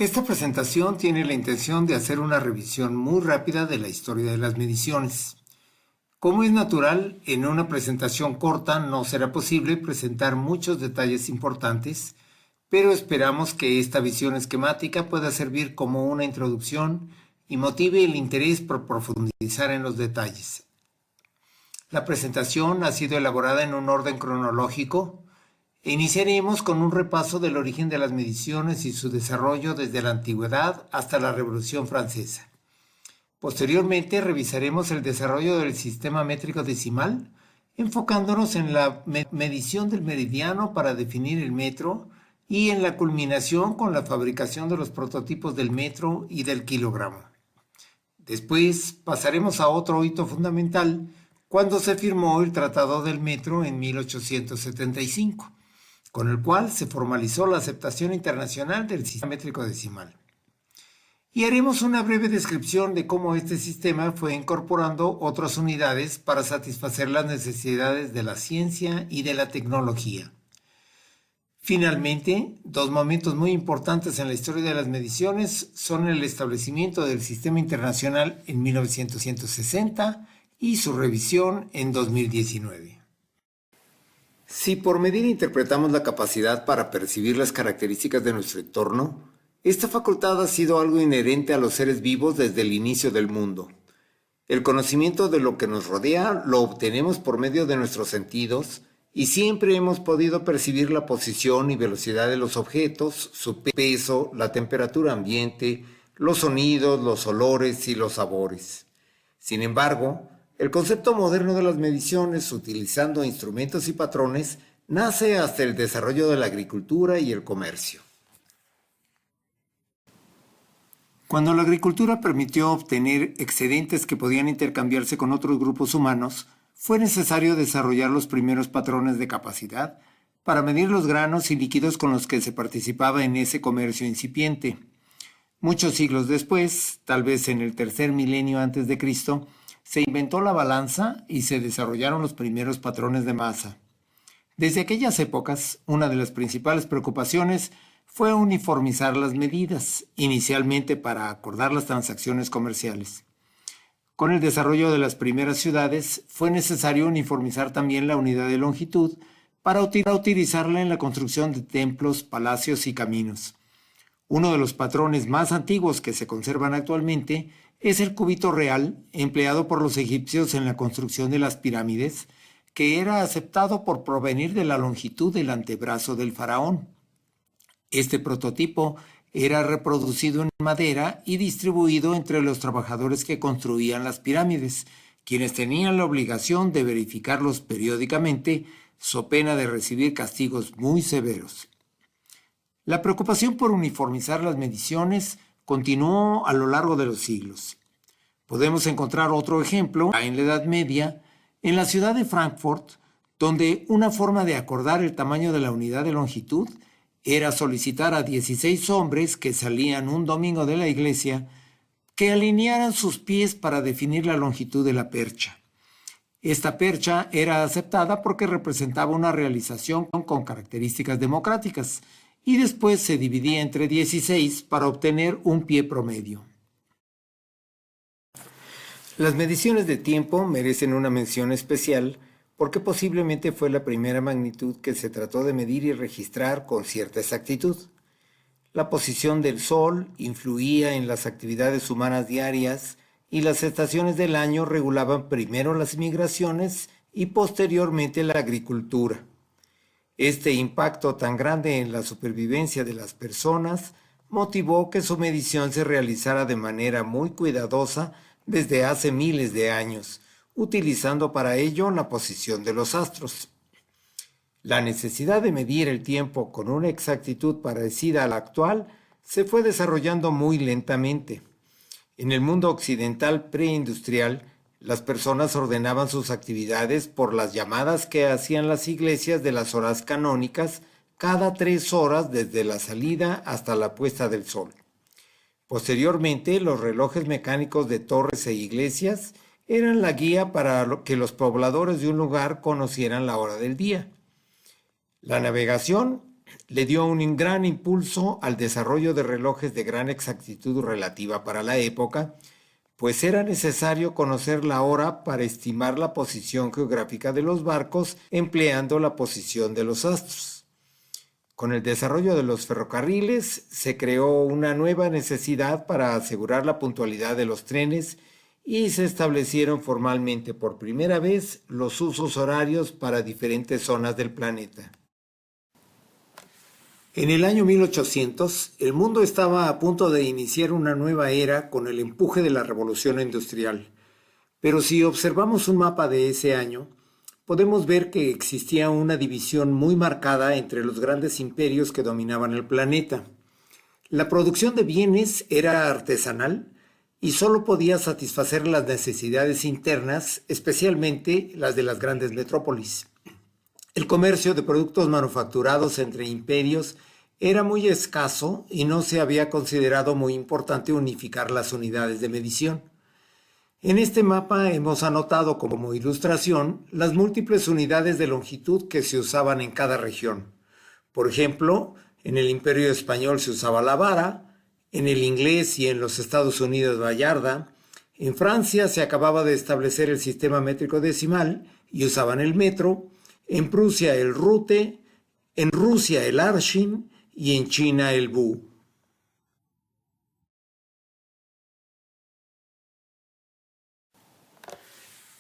Esta presentación tiene la intención de hacer una revisión muy rápida de la historia de las mediciones. Como es natural, en una presentación corta no será posible presentar muchos detalles importantes, pero esperamos que esta visión esquemática pueda servir como una introducción y motive el interés por profundizar en los detalles. La presentación ha sido elaborada en un orden cronológico. Iniciaremos con un repaso del origen de las mediciones y su desarrollo desde la antigüedad hasta la Revolución Francesa. Posteriormente revisaremos el desarrollo del sistema métrico decimal, enfocándonos en la medición del meridiano para definir el metro y en la culminación con la fabricación de los prototipos del metro y del kilogramo. Después pasaremos a otro hito fundamental cuando se firmó el Tratado del Metro en 1875, con el cual se formalizó la aceptación internacional del sistema métrico decimal. Y haremos una breve descripción de cómo este sistema fue incorporando otras unidades para satisfacer las necesidades de la ciencia y de la tecnología. Finalmente, dos momentos muy importantes en la historia de las mediciones son el establecimiento del Sistema Internacional en 1960 y su revisión en 2019. Si por medir interpretamos la capacidad para percibir las características de nuestro entorno, esta facultad ha sido algo inherente a los seres vivos desde el inicio del mundo. El conocimiento de lo que nos rodea lo obtenemos por medio de nuestros sentidos y siempre hemos podido percibir la posición y velocidad de los objetos, su peso, la temperatura ambiente, los sonidos, los olores y los sabores. Sin embargo, el concepto moderno de las mediciones, utilizando instrumentos y patrones, nace hasta el desarrollo de la agricultura y el comercio. Cuando la agricultura permitió obtener excedentes que podían intercambiarse con otros grupos humanos, fue necesario desarrollar los primeros patrones de capacidad para medir los granos y líquidos con los que se participaba en ese comercio incipiente. Muchos siglos después, tal vez en el tercer milenio antes de Cristo, se inventó la balanza y se desarrollaron los primeros patrones de masa. Desde aquellas épocas, una de las principales preocupaciones fue uniformizar las medidas, inicialmente para acordar las transacciones comerciales. Con el desarrollo de las primeras ciudades, fue necesario uniformizar también la unidad de longitud para utilizarla en la construcción de templos, palacios y caminos. Uno de los patrones más antiguos que se conservan actualmente es el cúbito real, empleado por los egipcios en la construcción de las pirámides, que era aceptado por provenir de la longitud del antebrazo del faraón. Este prototipo era reproducido en madera y distribuido entre los trabajadores que construían las pirámides, quienes tenían la obligación de verificarlos periódicamente, so pena de recibir castigos muy severos. La preocupación por uniformizar las mediciones continuó a lo largo de los siglos. Podemos encontrar otro ejemplo en la Edad Media, en la ciudad de Frankfurt, donde una forma de acordar el tamaño de la unidad de longitud era solicitar a 16 hombres que salían un domingo de la iglesia que alinearan sus pies para definir la longitud de la percha. Esta percha era aceptada porque representaba una realización con características democráticas y después se dividía entre 16 para obtener un pie promedio. Las mediciones de tiempo merecen una mención especial porque posiblemente fue la primera magnitud que se trató de medir y registrar con cierta exactitud. La posición del Sol influía en las actividades humanas diarias y las estaciones del año regulaban primero las migraciones y posteriormente la agricultura. Este impacto tan grande en la supervivencia de las personas motivó que su medición se realizara de manera muy cuidadosa desde hace miles de años, utilizando para ello la posición de los astros. La necesidad de medir el tiempo con una exactitud parecida a la actual se fue desarrollando muy lentamente. En el mundo occidental preindustrial, las personas ordenaban sus actividades por las llamadas que hacían las iglesias de las horas canónicas cada 3 horas desde la salida hasta la puesta del sol. Posteriormente, los relojes mecánicos de torres e iglesias eran la guía para que los pobladores de un lugar conocieran la hora del día. La navegación le dio un gran impulso al desarrollo de relojes de gran exactitud relativa para la época, pues era necesario conocer la hora para estimar la posición geográfica de los barcos empleando la posición de los astros. Con el desarrollo de los ferrocarriles se creó una nueva necesidad para asegurar la puntualidad de los trenes y se establecieron formalmente por primera vez los usos horarios para diferentes zonas del planeta. En el año 1800, el mundo estaba a punto de iniciar una nueva era con el empuje de la revolución industrial. Pero si observamos un mapa de ese año, podemos ver que existía una división muy marcada entre los grandes imperios que dominaban el planeta. La producción de bienes era artesanal y solo podía satisfacer las necesidades internas, especialmente las de las grandes metrópolis. El comercio de productos manufacturados entre imperios era muy escaso y no se había considerado muy importante unificar las unidades de medición. En este mapa hemos anotado como ilustración las múltiples unidades de longitud que se usaban en cada región. Por ejemplo, en el Imperio Español se usaba la vara, en el inglés y en los Estados Unidos la yarda, en Francia se acababa de establecer el sistema métrico decimal y usaban el metro, en Prusia el rute, en Rusia el arshin y en China el bu.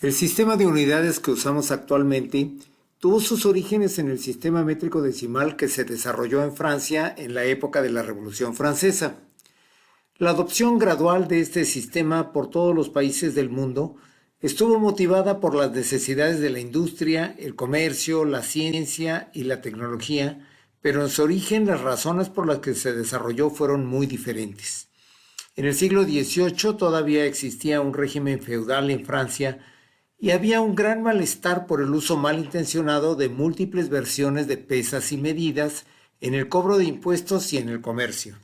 El sistema de unidades que usamos actualmente tuvo sus orígenes en el sistema métrico decimal que se desarrolló en Francia en la época de la Revolución Francesa. La adopción gradual de este sistema por todos los países del mundo estuvo motivada por las necesidades de la industria, el comercio, la ciencia y la tecnología, pero en su origen las razones por las que se desarrolló fueron muy diferentes. En el siglo XVIII todavía existía un régimen feudal en Francia y había un gran malestar por el uso malintencionado de múltiples versiones de pesas y medidas en el cobro de impuestos y en el comercio.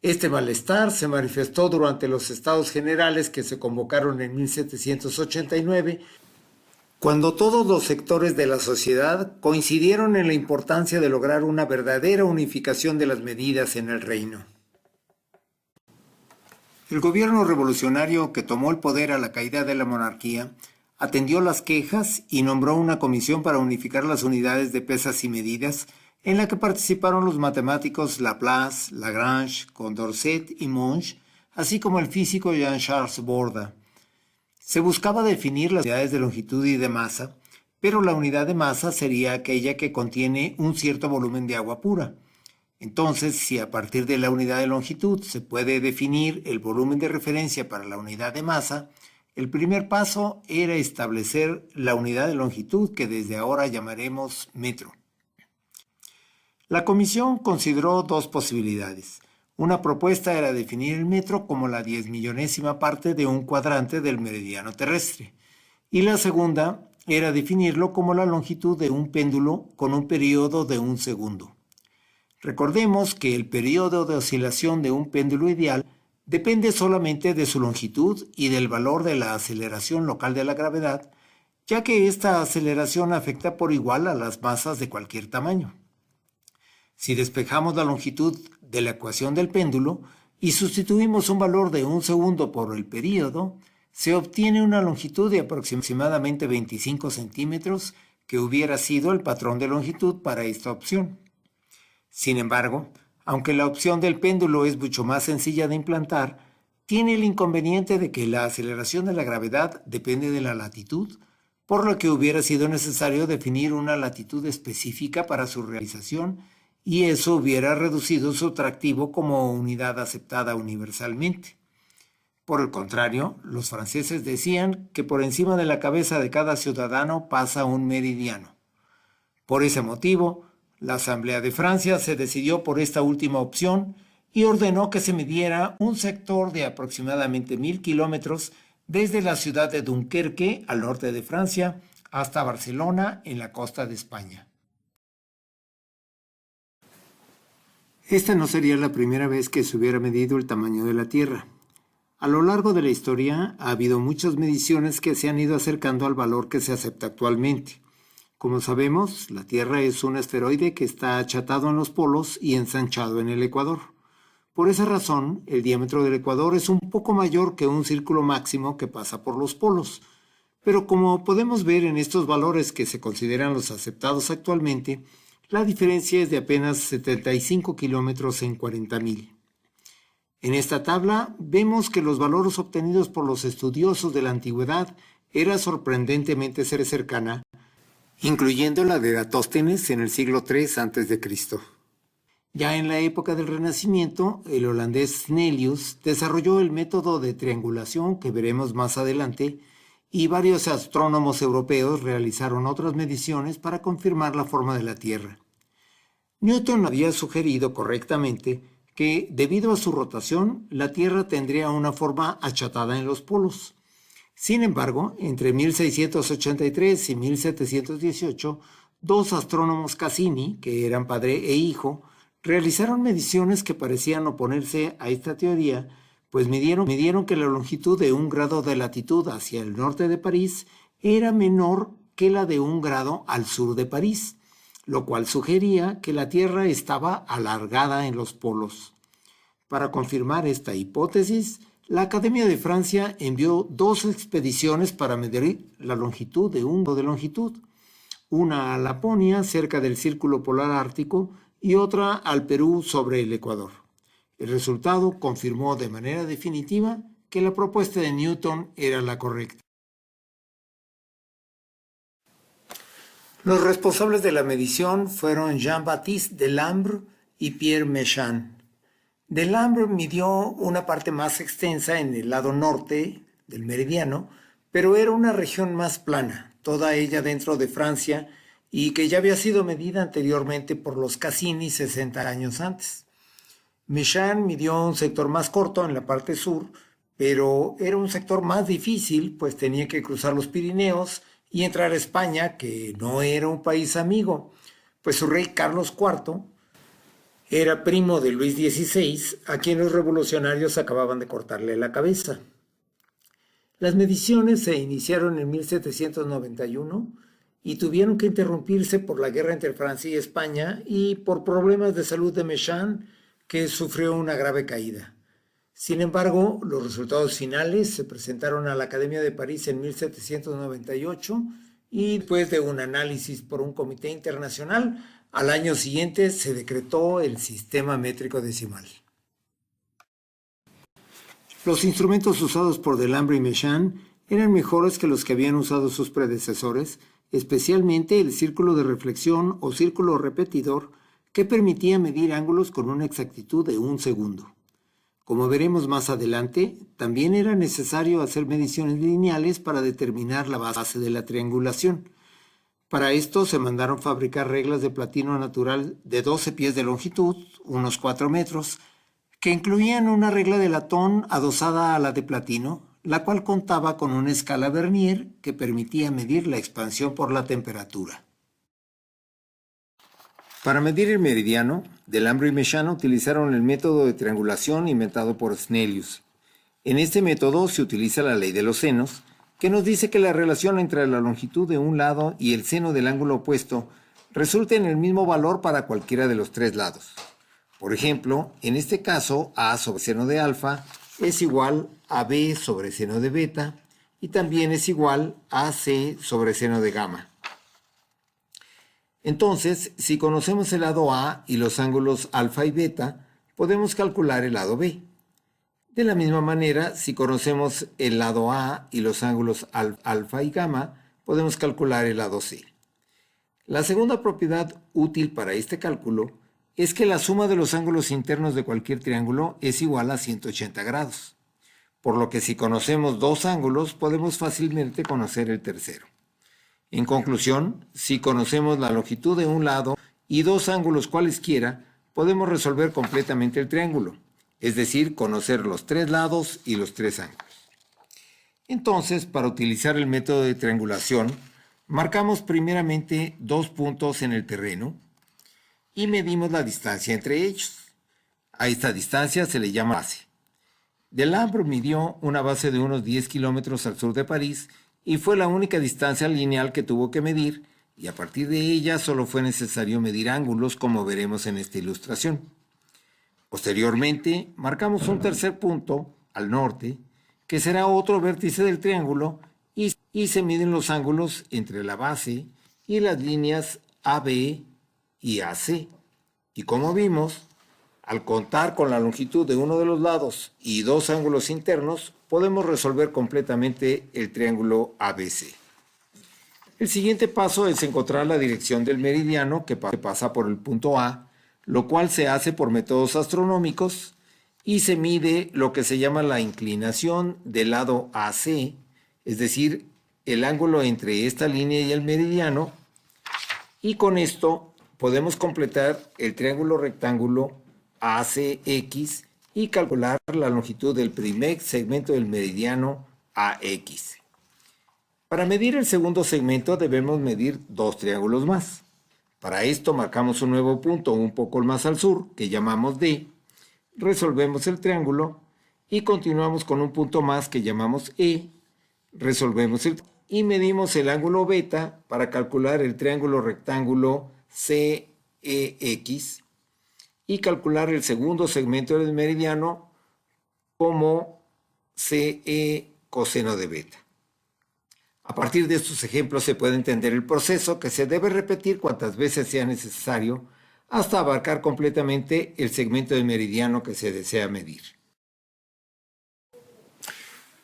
Este malestar se manifestó durante los Estados Generales que se convocaron en 1789, cuando todos los sectores de la sociedad coincidieron en la importancia de lograr una verdadera unificación de las medidas en el reino. El gobierno revolucionario que tomó el poder a la caída de la monarquía atendió las quejas y nombró una comisión para unificar las unidades de pesas y medidas, en la que participaron los matemáticos Laplace, Lagrange, Condorcet y Monge, así como el físico Jean-Charles Borda. Se buscaba definir las unidades de longitud y de masa, pero la unidad de masa sería aquella que contiene un cierto volumen de agua pura. Entonces, si a partir de la unidad de longitud se puede definir el volumen de referencia para la unidad de masa, el primer paso era establecer la unidad de longitud que desde ahora llamaremos metro. La comisión consideró dos posibilidades. Una propuesta era definir el metro como la 10.000.000ª parte de un cuadrante del meridiano terrestre, y la segunda era definirlo como la longitud de un péndulo con un periodo de 1 segundo. Recordemos que el periodo de oscilación de un péndulo ideal depende solamente de su longitud y del valor de la aceleración local de la gravedad, ya que esta aceleración afecta por igual a las masas de cualquier tamaño. Si despejamos la longitud de la ecuación del péndulo y sustituimos un valor de 1 segundo por el período, se obtiene una longitud de aproximadamente 25 centímetros, que hubiera sido el patrón de longitud para esta opción. Sin embargo, aunque la opción del péndulo es mucho más sencilla de implantar, tiene el inconveniente de que la aceleración de la gravedad depende de la latitud, por lo que hubiera sido necesario definir una latitud específica para su realización, y eso hubiera reducido su atractivo como unidad aceptada universalmente. Por el contrario, los franceses decían que por encima de la cabeza de cada ciudadano pasa un meridiano. Por ese motivo, la Asamblea de Francia se decidió por esta última opción y ordenó que se midiera un sector de aproximadamente 1.000 kilómetros desde la ciudad de Dunkerque, al norte de Francia, hasta Barcelona, en la costa de España. Esta no sería la primera vez que se hubiera medido el tamaño de la Tierra. A lo largo de la historia ha habido muchas mediciones que se han ido acercando al valor que se acepta actualmente. Como sabemos, la Tierra es un asteroide que está achatado en los polos y ensanchado en el ecuador. Por esa razón, el diámetro del ecuador es un poco mayor que un círculo máximo que pasa por los polos. Pero como podemos ver en estos valores que se consideran los aceptados actualmente, la diferencia es de apenas 75 kilómetros en 40.000. En esta tabla vemos que los valores obtenidos por los estudiosos de la antigüedad era sorprendentemente cercana, incluyendo la de Eratóstenes en el siglo III a.C. Ya en la época del Renacimiento, el holandés Snellius desarrolló el método de triangulación que veremos más adelante, y varios astrónomos europeos realizaron otras mediciones para confirmar la forma de la Tierra. Newton había sugerido correctamente que, debido a su rotación, la Tierra tendría una forma achatada en los polos. Sin embargo, entre 1683 y 1718, dos astrónomos Cassini, que eran padre e hijo, realizaron mediciones que parecían oponerse a esta teoría, pues midieron que la longitud de 1 grado de latitud hacia el norte de París era menor que la de 1 grado al sur de París, lo cual sugería que la Tierra estaba alargada en los polos. Para confirmar esta hipótesis, la Academia de Francia envió 2 expediciones para medir la longitud de un grado de longitud, una a Laponia, cerca del Círculo Polar Ártico, y otra al Perú, sobre el Ecuador. El resultado confirmó de manera definitiva que la propuesta de Newton era la correcta. Los responsables de la medición fueron Jean-Baptiste Delambre y Pierre Méchain. Delambre midió una parte más extensa en el lado norte del meridiano, pero era una región más plana, toda ella dentro de Francia, y que ya había sido medida anteriormente por los Cassini 60 años antes. Méchain midió un sector más corto en la parte sur, pero era un sector más difícil, pues tenía que cruzar los Pirineos y entrar a España, que no era un país amigo, pues su rey Carlos IV era primo de Luis XVI, a quien los revolucionarios acababan de cortarle la cabeza. Las mediciones se iniciaron en 1791 y tuvieron que interrumpirse por la guerra entre Francia y España y por problemas de salud de Méchain, que sufrió una grave caída. Sin embargo, los resultados finales se presentaron a la Academia de París en 1798 y, después de un análisis por un comité internacional, al año siguiente se decretó el sistema métrico decimal. Los instrumentos usados por Delambre y Méchain eran mejores que los que habían usado sus predecesores, especialmente el círculo de reflexión o círculo repetidor, que permitía medir ángulos con una exactitud de 1 segundo. Como veremos más adelante, también era necesario hacer mediciones lineales para determinar la base de la triangulación. Para esto se mandaron fabricar reglas de platino natural de 12 pies de longitud, unos 4 metros, que incluían una regla de latón adosada a la de platino, la cual contaba con una escala Vernier que permitía medir la expansión por la temperatura. Para medir el meridiano, Delambre y Méchain utilizaron el método de triangulación inventado por Snellius. En este método se utiliza la ley de los senos, que nos dice que la relación entre la longitud de un lado y el seno del ángulo opuesto resulta en el mismo valor para cualquiera de los 3 lados. Por ejemplo, en este caso, A sobre seno de alfa es igual a B sobre seno de beta y también es igual a C sobre seno de gamma. Entonces, si conocemos el lado A y los ángulos alfa y beta, podemos calcular el lado B. De la misma manera, si conocemos el lado A y los ángulos alfa y gamma, podemos calcular el lado C. La segunda propiedad útil para este cálculo es que la suma de los ángulos internos de cualquier triángulo es igual a 180 grados, por lo que si conocemos 2 ángulos, podemos fácilmente conocer el tercero. En conclusión, si conocemos la longitud de un lado y 2 ángulos cualesquiera, podemos resolver completamente el triángulo, es decir, conocer los 3 lados y los 3 ángulos. Entonces, para utilizar el método de triangulación, marcamos primeramente 2 puntos en el terreno y medimos la distancia entre ellos. A esta distancia se le llama base. Delambre midió una base de unos 10 kilómetros al sur de París y fue la única distancia lineal que tuvo que medir, y a partir de ella solo fue necesario medir ángulos, como veremos en esta ilustración. Posteriormente, marcamos un tercer punto al norte, que será otro vértice del triángulo, y se miden los ángulos entre la base y las líneas AB y AC. Y como vimos, al contar con la longitud de uno de los lados y dos ángulos internos, podemos resolver completamente el triángulo ABC. El siguiente paso es encontrar la dirección del meridiano que pasa por el punto A, lo cual se hace por métodos astronómicos y se mide lo que se llama la inclinación del lado AC, es decir, el ángulo entre esta línea y el meridiano, y con esto podemos completar el triángulo rectángulo ACX y calcular la longitud del primer segmento del meridiano AX. Para medir el segundo segmento debemos medir dos triángulos más. Para esto marcamos un nuevo punto un poco más al sur, que llamamos D, resolvemos el triángulo y continuamos con un punto más que llamamos E, resolvemos y medimos el ángulo beta para calcular el triángulo rectángulo CEX y calcular el segundo segmento del meridiano como CE coseno de beta. A partir de estos ejemplos se puede entender el proceso, que se debe repetir cuantas veces sea necesario hasta abarcar completamente el segmento del meridiano que se desea medir.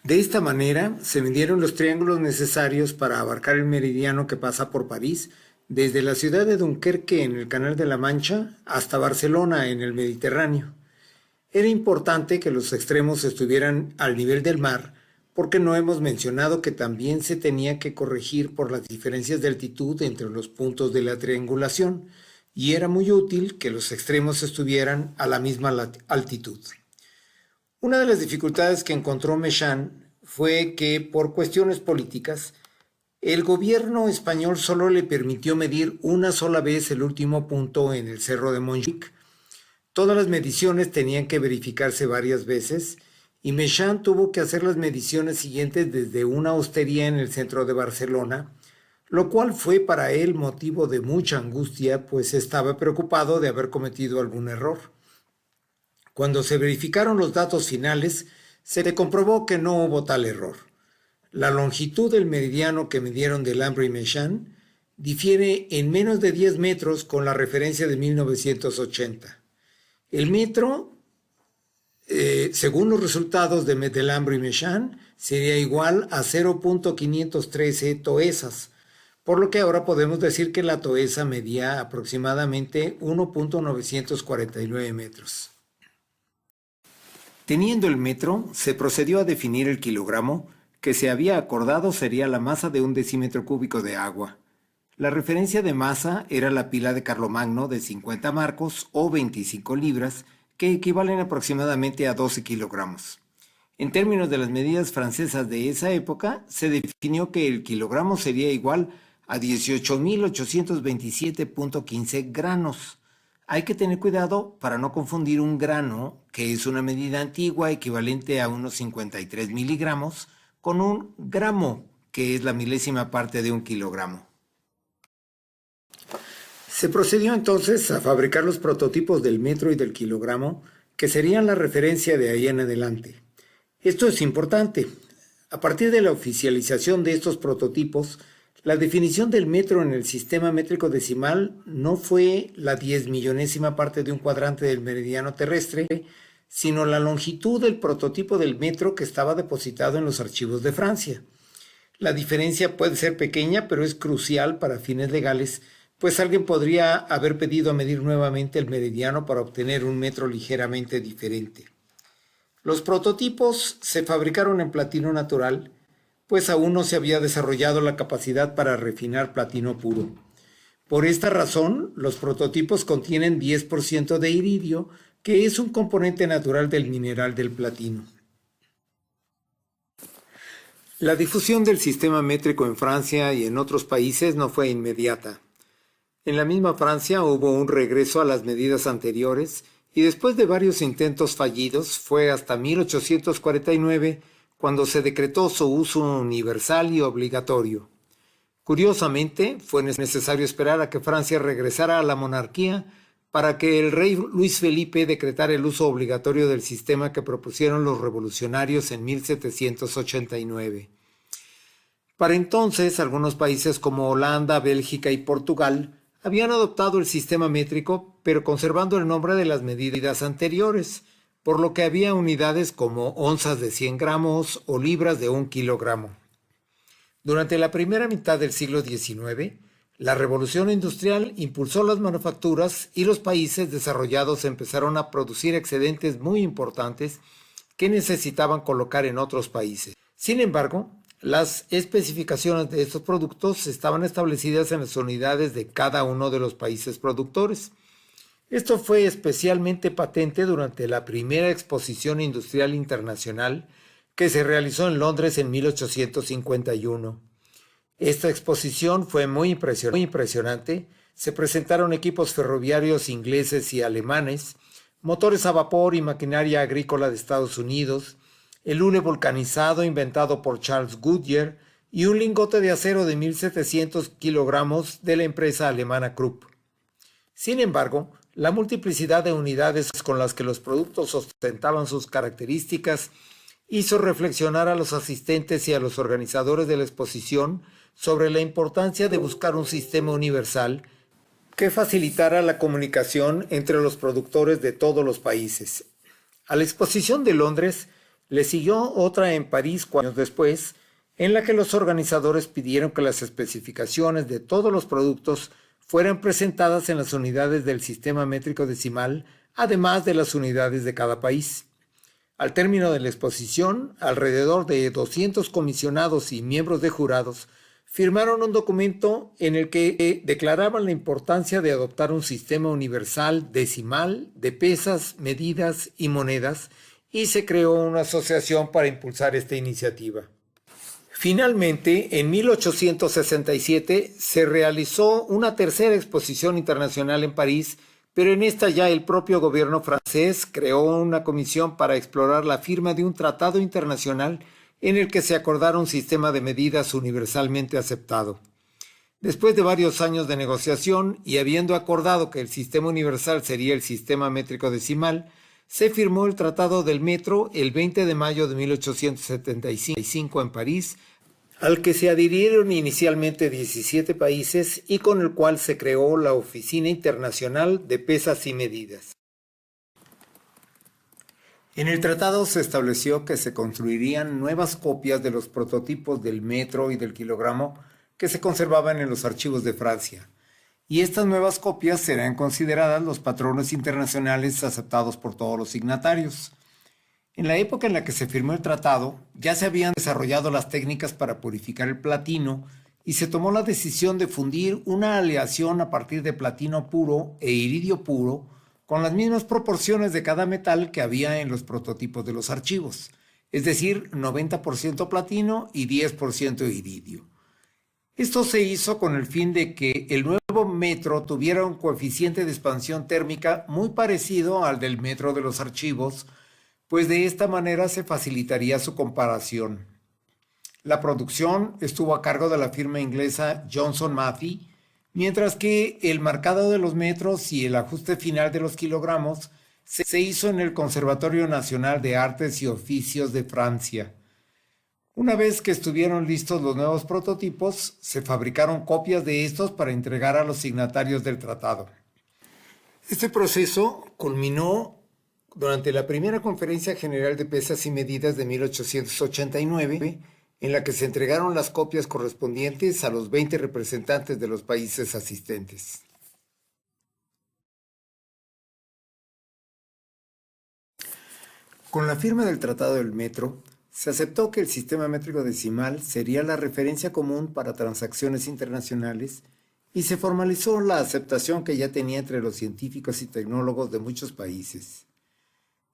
De esta manera se midieron los triángulos necesarios para abarcar el meridiano que pasa por París, desde la ciudad de Dunkerque en el Canal de la Mancha hasta Barcelona en el Mediterráneo. Era importante que los extremos estuvieran al nivel del mar, porque no hemos mencionado que también se tenía que corregir por las diferencias de altitud entre los puntos de la triangulación, y era muy útil que los extremos estuvieran a la misma altitud. Una de las dificultades que encontró Méchain fue que, por cuestiones políticas, el gobierno español solo le permitió medir una sola vez el último punto en el cerro de Montjuic. Todas las mediciones tenían que verificarse varias veces, y Méchain tuvo que hacer las mediciones siguientes desde una hostería en el centro de Barcelona, lo cual fue para él motivo de mucha angustia, pues estaba preocupado de haber cometido algún error. Cuando se verificaron los datos finales, se comprobó que no hubo tal error. La longitud del meridiano que midieron Delambre y Méchain difiere en menos de 10 metros con la referencia de 1980. El metro, según los resultados de Delambre y Méchain, sería igual a 0.513 toesas, por lo que ahora podemos decir que la toesa medía aproximadamente 1.949 metros. Teniendo el metro, se procedió a definir el kilogramo, que se había acordado sería la masa de un decímetro cúbico de agua. La referencia de masa era la pila de Carlomagno de 50 marcos o 25 libras, que equivalen aproximadamente a 12 kilogramos. En términos de las medidas francesas de esa época, se definió que el kilogramo sería igual a 18.827.15 granos. Hay que tener cuidado para no confundir un grano, que es una medida antigua equivalente a unos 53 miligramos, con un gramo, que es la milésima parte de un kilogramo. Se procedió entonces a fabricar los prototipos del metro y del kilogramo, que serían la referencia de ahí en adelante. Esto es importante. A partir de la oficialización de estos prototipos, la definición del metro en el sistema métrico decimal no fue la 10.000.000ª parte de un cuadrante del meridiano terrestre, sino la longitud del prototipo del metro que estaba depositado en los archivos de Francia. La diferencia puede ser pequeña, pero es crucial para fines legales, pues alguien podría haber pedido medir nuevamente el meridiano para obtener un metro ligeramente diferente. Los prototipos se fabricaron en platino natural, pues aún no se había desarrollado la capacidad para refinar platino puro. Por esta razón, los prototipos contienen 10% de iridio, que es un componente natural del mineral del platino. La difusión del sistema métrico en Francia y en otros países no fue inmediata. En la misma Francia hubo un regreso a las medidas anteriores y después de varios intentos fallidos fue hasta 1849 cuando se decretó su uso universal y obligatorio. Curiosamente, fue necesario esperar a que Francia regresara a la monarquía para que el rey Luis Felipe decretara el uso obligatorio del sistema que propusieron los revolucionarios en 1789. Para entonces, algunos países como Holanda, Bélgica y Portugal habían adoptado el sistema métrico, pero conservando el nombre de las medidas anteriores, por lo que había unidades como onzas de 100 gramos o libras de 1 kilogramo. Durante la primera mitad del siglo XIX, la revolución industrial impulsó las manufacturas y los países desarrollados empezaron a producir excedentes muy importantes que necesitaban colocar en otros países. Sin embargo, las especificaciones de estos productos estaban establecidas en las unidades de cada uno de los países productores. Esto fue especialmente patente durante la primera exposición industrial internacional que se realizó en Londres en 1851. Esta exposición fue muy impresionante. Se presentaron equipos ferroviarios ingleses y alemanes, motores a vapor y maquinaria agrícola de Estados Unidos, el hule vulcanizado inventado por Charles Goodyear y un lingote de acero de 1.700 kilogramos de la empresa alemana Krupp. Sin embargo, la multiplicidad de unidades con las que los productos ostentaban sus características hizo reflexionar a los asistentes y a los organizadores de la exposición sobre la importancia de buscar un sistema universal que facilitara la comunicación entre los productores de todos los países. A la exposición de Londres le siguió otra en París 4 años después, en la que los organizadores pidieron que las especificaciones de todos los productos fueran presentadas en las unidades del sistema métrico decimal, además de las unidades de cada país. Al término de la exposición, alrededor de 200 comisionados y miembros de jurados firmaron un documento en el que declaraban la importancia de adoptar un sistema universal decimal de pesas, medidas y monedas, y se creó una asociación para impulsar esta iniciativa. Finalmente, en 1867 se realizó una tercera exposición internacional en París, pero en esta ya el propio gobierno francés creó una comisión para explorar la firma de un tratado internacional en el que se acordara un sistema de medidas universalmente aceptado. Después de varios años de negociación y habiendo acordado que el sistema universal sería el sistema métrico decimal, se firmó el Tratado del Metro el 20 de mayo de 1875 en París, al que se adhirieron inicialmente 17 países y con el cual se creó la Oficina Internacional de Pesas y Medidas. En el tratado se estableció que se construirían nuevas copias de los prototipos del metro y del kilogramo que se conservaban en los archivos de Francia, y estas nuevas copias serán consideradas los patrones internacionales aceptados por todos los signatarios. En la época en la que se firmó el tratado, ya se habían desarrollado las técnicas para purificar el platino y se tomó la decisión de fundir una aleación a partir de platino puro e iridio puro con las mismas proporciones de cada metal que había en los prototipos de los archivos, es decir, 90% platino y 10% iridio. Esto se hizo con el fin de que el nuevo metro tuviera un coeficiente de expansión térmica muy parecido al del metro de los archivos, pues de esta manera se facilitaría su comparación. La producción estuvo a cargo de la firma inglesa Johnson Matthey, mientras que el marcado de los metros y el ajuste final de los kilogramos se hizo en el Conservatorio Nacional de Artes y Oficios de Francia. Una vez que estuvieron listos los nuevos prototipos, se fabricaron copias de estos para entregar a los signatarios del tratado. Este proceso culminó durante la primera Conferencia General de Pesas y Medidas de 1889, en la que se entregaron las copias correspondientes a los 20 representantes de los países asistentes. Con la firma del Tratado del Metro, se aceptó que el sistema métrico decimal sería la referencia común para transacciones internacionales y se formalizó la aceptación que ya tenía entre los científicos y tecnólogos de muchos países.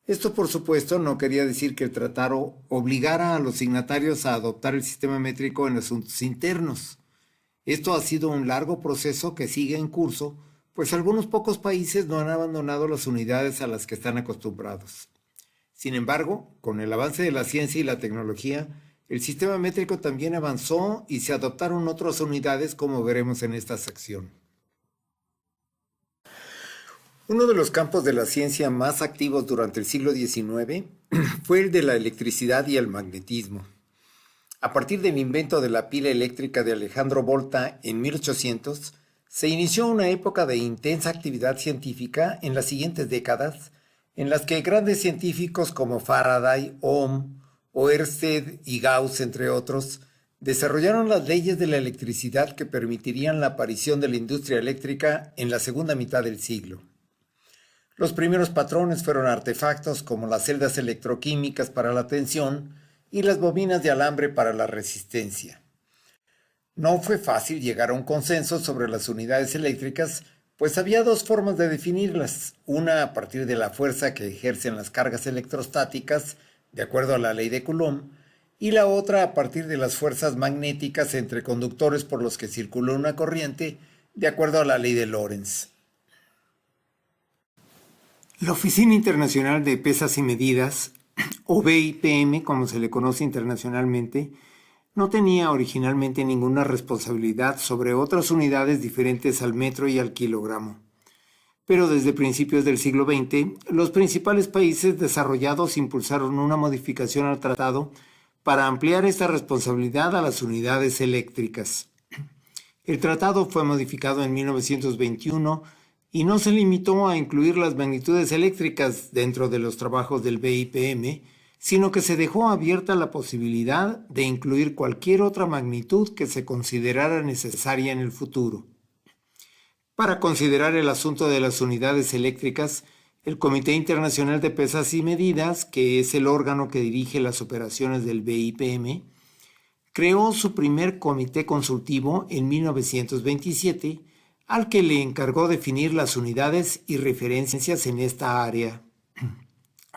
Esto, por supuesto, no quería decir que el tratado obligara a los signatarios a adoptar el sistema métrico en asuntos internos. Esto ha sido un largo proceso que sigue en curso, pues algunos pocos países no han abandonado las unidades a las que están acostumbrados. Sin embargo, con el avance de la ciencia y la tecnología, el sistema métrico también avanzó y se adoptaron otras unidades, como veremos en esta sección. Uno de los campos de la ciencia más activos durante el siglo XIX fue el de la electricidad y el magnetismo. A partir del invento de la pila eléctrica de Alejandro Volta en 1800, se inició una época de intensa actividad científica en las siguientes décadas, en las que grandes científicos como Faraday, Ohm, Ørsted y Gauss, entre otros, desarrollaron las leyes de la electricidad que permitirían la aparición de la industria eléctrica en la segunda mitad del siglo. Los primeros patrones fueron artefactos como las celdas electroquímicas para la tensión y las bobinas de alambre para la resistencia. No fue fácil llegar a un consenso sobre las unidades eléctricas, pues había dos formas de definirlas, una a partir de la fuerza que ejercen las cargas electrostáticas, de acuerdo a la ley de Coulomb, y la otra a partir de las fuerzas magnéticas entre conductores por los que circula una corriente, de acuerdo a la ley de Lorentz. La Oficina Internacional de Pesas y Medidas, o BIPM, como se le conoce internacionalmente, no tenía originalmente ninguna responsabilidad sobre otras unidades diferentes al metro y al kilogramo. Pero desde principios del siglo XX, los principales países desarrollados impulsaron una modificación al tratado para ampliar esta responsabilidad a las unidades eléctricas. El tratado fue modificado en 1921 y no se limitó a incluir las magnitudes eléctricas dentro de los trabajos del BIPM, sino que se dejó abierta la posibilidad de incluir cualquier otra magnitud que se considerara necesaria en el futuro. Para considerar el asunto de las unidades eléctricas, el Comité Internacional de Pesas y Medidas, que es el órgano que dirige las operaciones del BIPM, creó su primer comité consultivo en 1927, al que le encargó definir las unidades y referencias en esta área.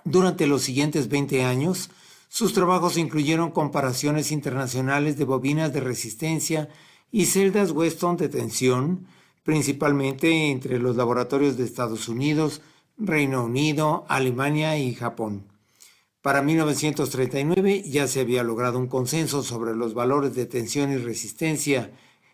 Durante los siguientes 20 años, sus trabajos incluyeron comparaciones internacionales de bobinas de resistencia y celdas Weston de tensión, principalmente entre los laboratorios de Estados Unidos, Reino Unido, Alemania y Japón. Para 1939 ya se había logrado un consenso sobre los valores de tensión y resistencia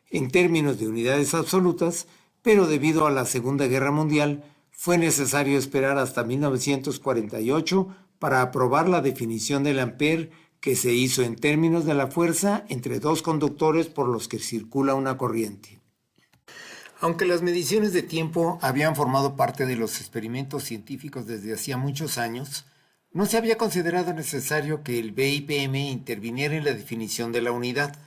en términos de unidades absolutas, pero debido a la Segunda Guerra Mundial, fue necesario esperar hasta 1948 para aprobar la definición del ampere que se hizo en términos de la fuerza entre dos conductores por los que circula una corriente. Aunque las mediciones de tiempo habían formado parte de los experimentos científicos desde hacía muchos años, no se había considerado necesario que el BIPM interviniera en la definición de la unidad.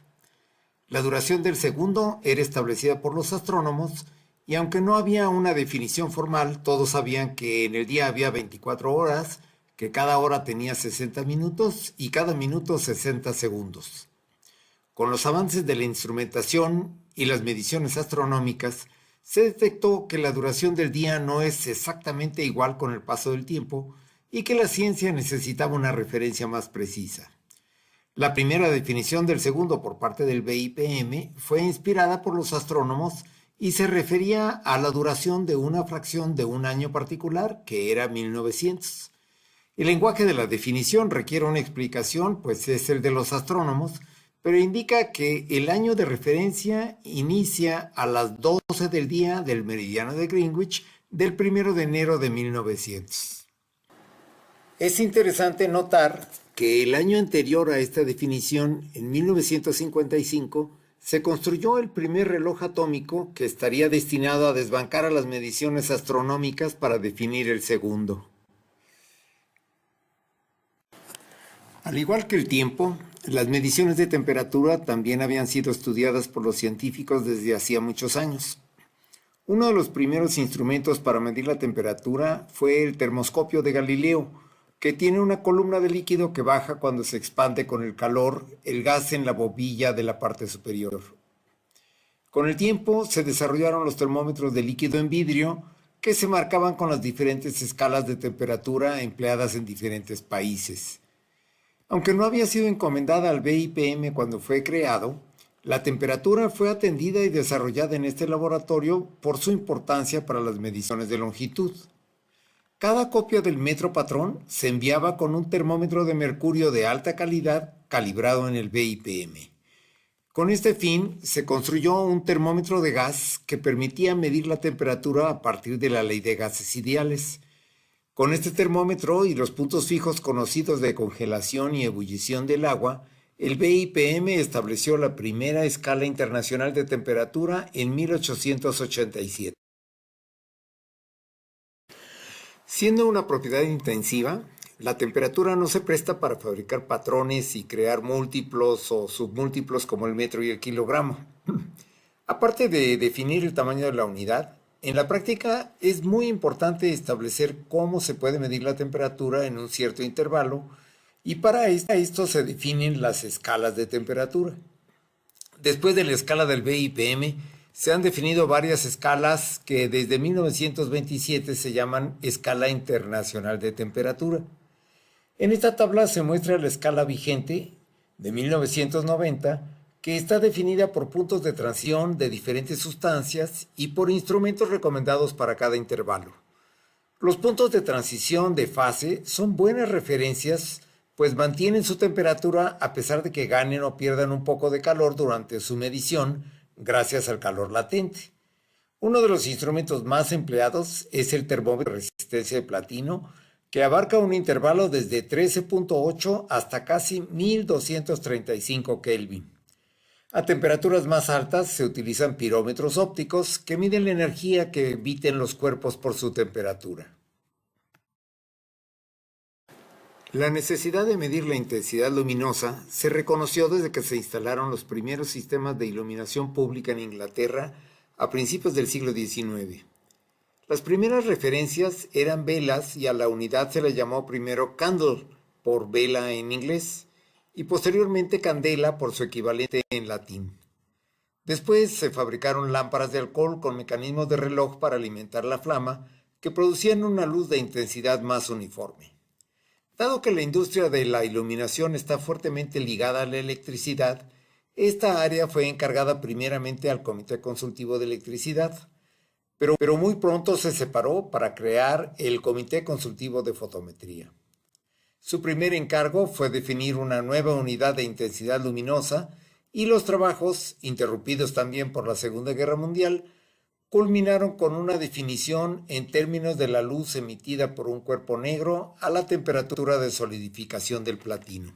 La duración del segundo era establecida por los astrónomos, y aunque no había una definición formal, todos sabían que en el día había 24 horas, que cada hora tenía 60 minutos y cada minuto 60 segundos. Con los avances de la instrumentación y las mediciones astronómicas, se detectó que la duración del día no es exactamente igual con el paso del tiempo y que la ciencia necesitaba una referencia más precisa. La primera definición del segundo por parte del BIPM fue inspirada por los astrónomos y se refería a la duración de una fracción de un año particular, que era 1900. El lenguaje de la definición requiere una explicación, pues es el de los astrónomos, pero indica que el año de referencia inicia a las 12 del día del meridiano de Greenwich del 1 de enero de 1900. Es interesante notar que el año anterior a esta definición, en 1955, se construyó el primer reloj atómico que estaría destinado a desbancar a las mediciones astronómicas para definir el segundo. Al igual que el tiempo, las mediciones de temperatura también habían sido estudiadas por los científicos desde hacía muchos años. Uno de los primeros instrumentos para medir la temperatura fue el termoscopio de Galileo, que tiene una columna de líquido que baja cuando se expande con el calor el gas en la bobilla de la parte superior. Con el tiempo se desarrollaron los termómetros de líquido en vidrio, que se marcaban con las diferentes escalas de temperatura empleadas en diferentes países. Aunque no había sido encomendada al BIPM cuando fue creado, la temperatura fue atendida y desarrollada en este laboratorio por su importancia para las mediciones de longitud. Cada copia del metro patrón se enviaba con un termómetro de mercurio de alta calidad calibrado en el BIPM. Con este fin, se construyó un termómetro de gas que permitía medir la temperatura a partir de la ley de gases ideales. Con este termómetro y los puntos fijos conocidos de congelación y ebullición del agua, el BIPM estableció la primera escala internacional de temperatura en 1887. Siendo una propiedad intensiva, la temperatura no se presta para fabricar patrones y crear múltiplos o submúltiplos como el metro y el kilogramo. Aparte de definir el tamaño de la unidad, en la práctica es muy importante establecer cómo se puede medir la temperatura en un cierto intervalo y para esto se definen las escalas de temperatura. Después de la escala del BIPM, se han definido varias escalas que desde 1927 se llaman Escala Internacional de Temperatura. En esta tabla se muestra la escala vigente de 1990, que está definida por puntos de transición de diferentes sustancias y por instrumentos recomendados para cada intervalo. Los puntos de transición de fase son buenas referencias, pues mantienen su temperatura a pesar de que ganen o pierdan un poco de calor durante su medición gracias al calor latente. Uno de los instrumentos más empleados es el termómetro de resistencia de platino, que abarca un intervalo desde 13.8 hasta casi 1235 Kelvin. A temperaturas más altas se utilizan pirómetros ópticos que miden la energía que emiten los cuerpos por su temperatura. La necesidad de medir la intensidad luminosa se reconoció desde que se instalaron los primeros sistemas de iluminación pública en Inglaterra a principios del siglo XIX. Las primeras referencias eran velas y a la unidad se le llamó primero candle, por vela en inglés, y posteriormente candela por su equivalente en latín. Después se fabricaron lámparas de alcohol con mecanismos de reloj para alimentar la flama, que producían una luz de intensidad más uniforme. Dado que la industria de la iluminación está fuertemente ligada a la electricidad, esta área fue encargada primeramente al Comité Consultivo de Electricidad, pero muy pronto se separó para crear el Comité Consultivo de Fotometría. Su primer encargo fue definir una nueva unidad de intensidad luminosa y los trabajos, interrumpidos también por la Segunda Guerra Mundial, culminaron con una definición en términos de la luz emitida por un cuerpo negro a la temperatura de solidificación del platino.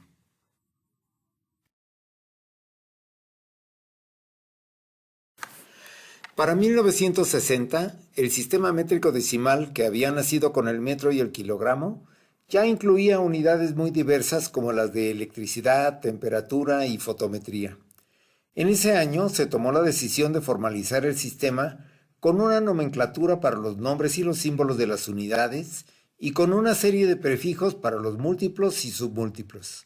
Para 1960, el sistema métrico decimal, que había nacido con el metro y el kilogramo, ya incluía unidades muy diversas como las de electricidad, temperatura y fotometría. En ese año se tomó la decisión de formalizar el sistema con una nomenclatura para los nombres y los símbolos de las unidades y con una serie de prefijos para los múltiplos y submúltiplos.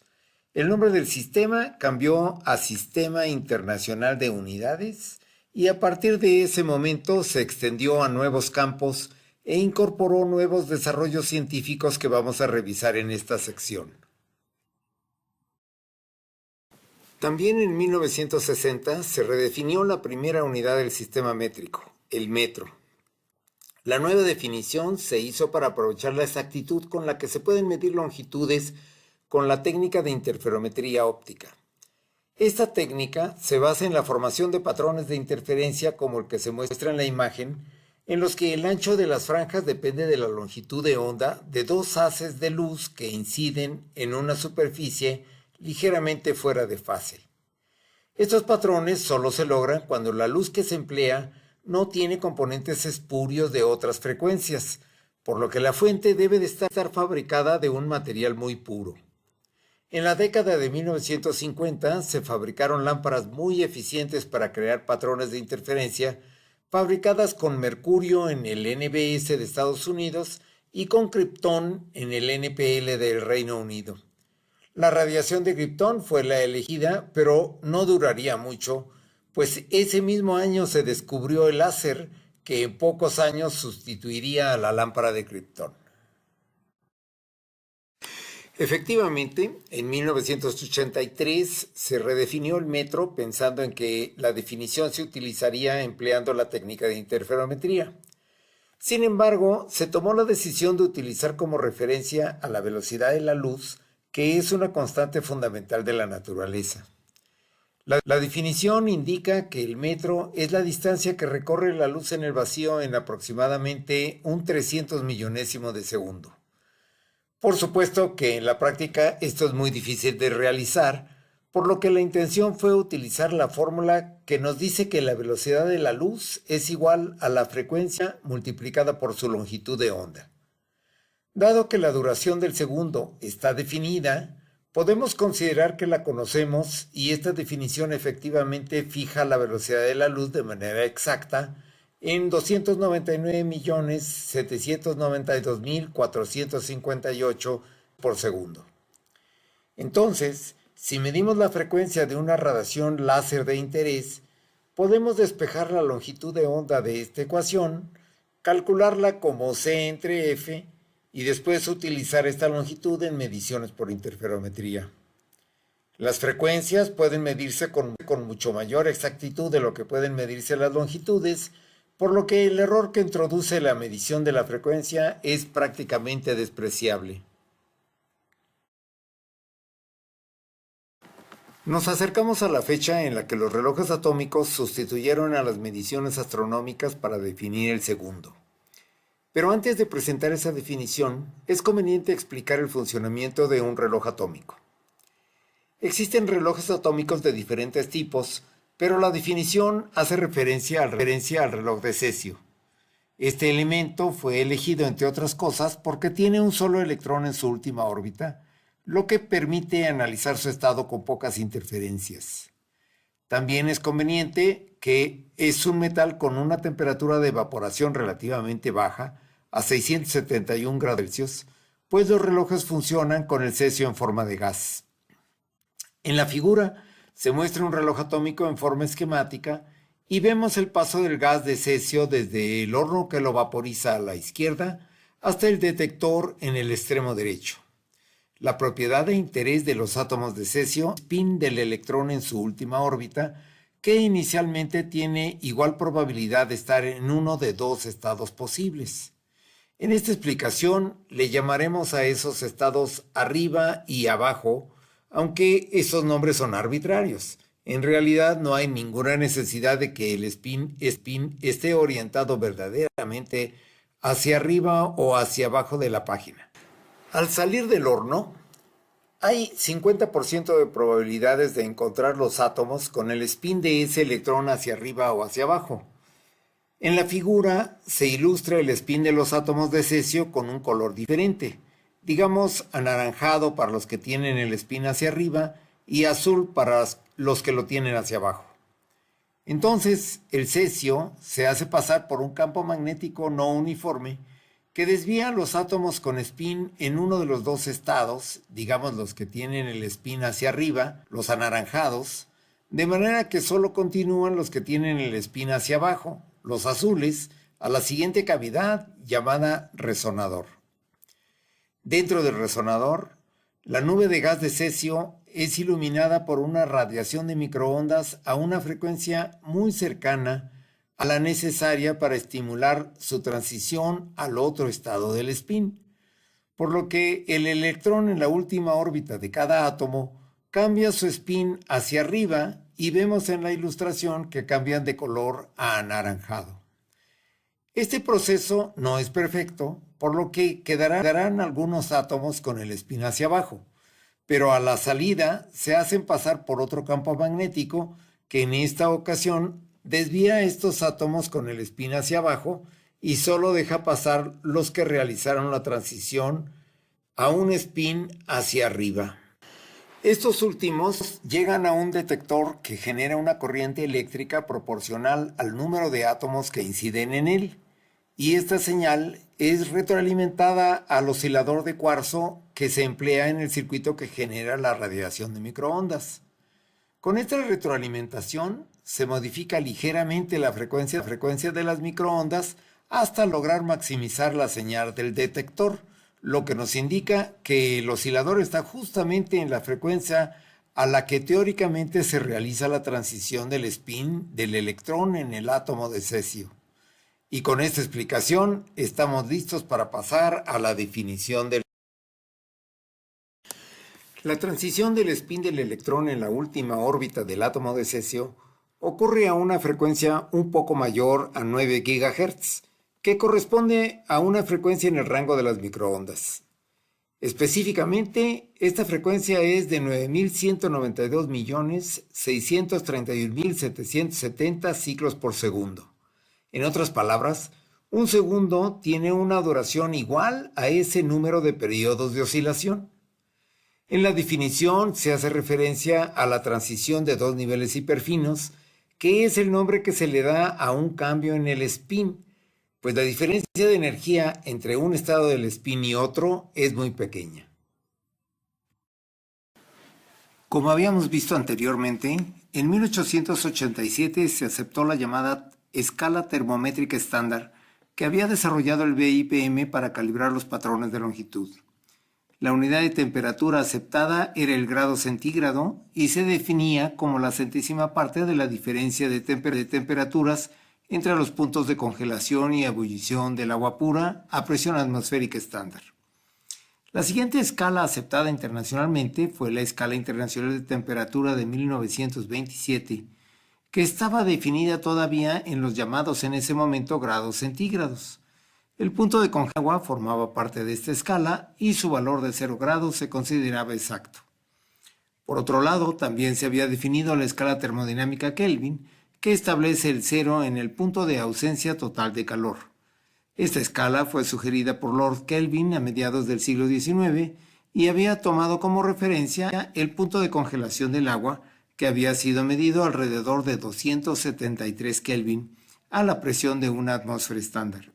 El nombre del sistema cambió a Sistema Internacional de Unidades y a partir de ese momento se extendió a nuevos campos e incorporó nuevos desarrollos científicos que vamos a revisar en esta sección. También en 1960 se redefinió la primera unidad del sistema métrico, el metro. La nueva definición se hizo para aprovechar la exactitud con la que se pueden medir longitudes con la técnica de interferometría óptica. Esta técnica se basa en la formación de patrones de interferencia como el que se muestra en la imagen, en los que el ancho de las franjas depende de la longitud de onda de dos haces de luz que inciden en una superficie ligeramente fuera de fase. Estos patrones solo se logran cuando la luz que se emplea no tiene componentes espurios de otras frecuencias, por lo que la fuente debe de estar fabricada de un material muy puro. En la década de 1950 se fabricaron lámparas muy eficientes para crear patrones de interferencia, fabricadas con mercurio en el NBS de Estados Unidos y con kriptón en el NPL del Reino Unido. La radiación de kriptón fue la elegida, pero no duraría mucho, pues ese mismo año se descubrió el láser, que en pocos años sustituiría a la lámpara de kriptón. Efectivamente, en 1983 se redefinió el metro pensando en que la definición se utilizaría empleando la técnica de interferometría. Sin embargo, se tomó la decisión de utilizar como referencia a la velocidad de la luz, que es una constante fundamental de la naturaleza. La definición indica que el metro es la distancia que recorre la luz en el vacío en aproximadamente un 300 millonésimo de segundo. Por supuesto que en la práctica esto es muy difícil de realizar, por lo que la intención fue utilizar la fórmula que nos dice que la velocidad de la luz es igual a la frecuencia multiplicada por su longitud de onda. Dado que la duración del segundo está definida, podemos considerar que la conocemos y esta definición efectivamente fija la velocidad de la luz de manera exacta en 299.792.458 por segundo. Entonces, si medimos la frecuencia de una radiación láser de interés, podemos despejar la longitud de onda de esta ecuación, calcularla como C entre F y después utilizar esta longitud en mediciones por interferometría. Las frecuencias pueden medirse con mucho mayor exactitud de lo que pueden medirse las longitudes, por lo que el error que introduce la medición de la frecuencia es prácticamente despreciable. Nos acercamos a la fecha en la que los relojes atómicos sustituyeron a las mediciones astronómicas para definir el segundo. Pero antes de presentar esa definición, es conveniente explicar el funcionamiento de un reloj atómico. Existen relojes atómicos de diferentes tipos, pero la definición hace referencia al reloj de cesio. Este elemento fue elegido, entre otras cosas, porque tiene un solo electrón en su última órbita, lo que permite analizar su estado con pocas interferencias. También es conveniente que es un metal con una temperatura de evaporación relativamente baja, a 671 grados Celsius, pues los relojes funcionan con el cesio en forma de gas. En la figura se muestra un reloj atómico en forma esquemática y vemos el paso del gas de cesio desde el horno que lo vaporiza a la izquierda hasta el detector en el extremo derecho. La propiedad de interés de los átomos de cesio, spin del electrón en su última órbita, que inicialmente tiene igual probabilidad de estar en uno de dos estados posibles. En esta explicación le llamaremos a esos estados arriba y abajo, aunque esos nombres son arbitrarios. En realidad no hay ninguna necesidad de que el spin esté orientado verdaderamente hacia arriba o hacia abajo de la página. Al salir del horno, hay 50% de probabilidades de encontrar los átomos con el spin de ese electrón hacia arriba o hacia abajo. En la figura se ilustra el spin de los átomos de cesio con un color diferente, digamos anaranjado para los que tienen el spin hacia arriba y azul para los que lo tienen hacia abajo. Entonces, el cesio se hace pasar por un campo magnético no uniforme que desvía los átomos con spin en uno de los dos estados, digamos los que tienen el spin hacia arriba, los anaranjados, de manera que solo continúan los que tienen el spin hacia abajo, los azules, a la siguiente cavidad llamada resonador. Dentro del resonador, la nube de gas de cesio es iluminada por una radiación de microondas a una frecuencia muy cercana a la necesaria para estimular su transición al otro estado del spin, por lo que el electrón en la última órbita de cada átomo cambia su spin hacia arriba y vemos en la ilustración que cambian de color a anaranjado. Este proceso no es perfecto, por lo que quedarán algunos átomos con el spin hacia abajo, pero a la salida se hacen pasar por otro campo magnético que en esta ocasión desvía estos átomos con el spin hacia abajo y solo deja pasar los que realizaron la transición a un spin hacia arriba. Estos últimos llegan a un detector que genera una corriente eléctrica proporcional al número de átomos que inciden en él, y esta señal es retroalimentada al oscilador de cuarzo que se emplea en el circuito que genera la radiación de microondas. Con esta retroalimentación se modifica ligeramente la frecuencia de las microondas hasta lograr maximizar la señal del detector, lo que nos indica que el oscilador está justamente en la frecuencia a la que teóricamente se realiza la transición del spin del electrón en el átomo de cesio. Y con esta explicación estamos listos para pasar a la definición del... La transición del spin del electrón en la última órbita del átomo de cesio ocurre a una frecuencia un poco mayor a 9 GHz, que corresponde a una frecuencia en el rango de las microondas. Específicamente, esta frecuencia es de 9.192.631.770 ciclos por segundo. En otras palabras, un segundo tiene una duración igual a ese número de periodos de oscilación. En la definición se hace referencia a la transición de dos niveles hiperfinos, que es el nombre que se le da a un cambio en el spin, pues la diferencia de energía entre un estado del spin y otro es muy pequeña. Como habíamos visto anteriormente, en 1887 se aceptó la llamada escala termométrica estándar que había desarrollado el BIPM para calibrar los patrones de longitud. La unidad de temperatura aceptada era el grado centígrado y se definía como la centésima parte de la diferencia de temperaturas entre los puntos de congelación y ebullición del agua pura a presión atmosférica estándar. La siguiente escala aceptada internacionalmente fue la Escala Internacional de Temperatura de 1927, que estaba definida todavía en los llamados en ese momento grados centígrados. El punto de congelación del agua formaba parte de esta escala y su valor de 0 grados se consideraba exacto. Por otro lado, también se había definido la escala termodinámica Kelvin, que establece el cero en el punto de ausencia total de calor. Esta escala fue sugerida por Lord Kelvin a mediados del siglo XIX y había tomado como referencia el punto de congelación del agua, que había sido medido alrededor de 273 Kelvin a la presión de una atmósfera estándar.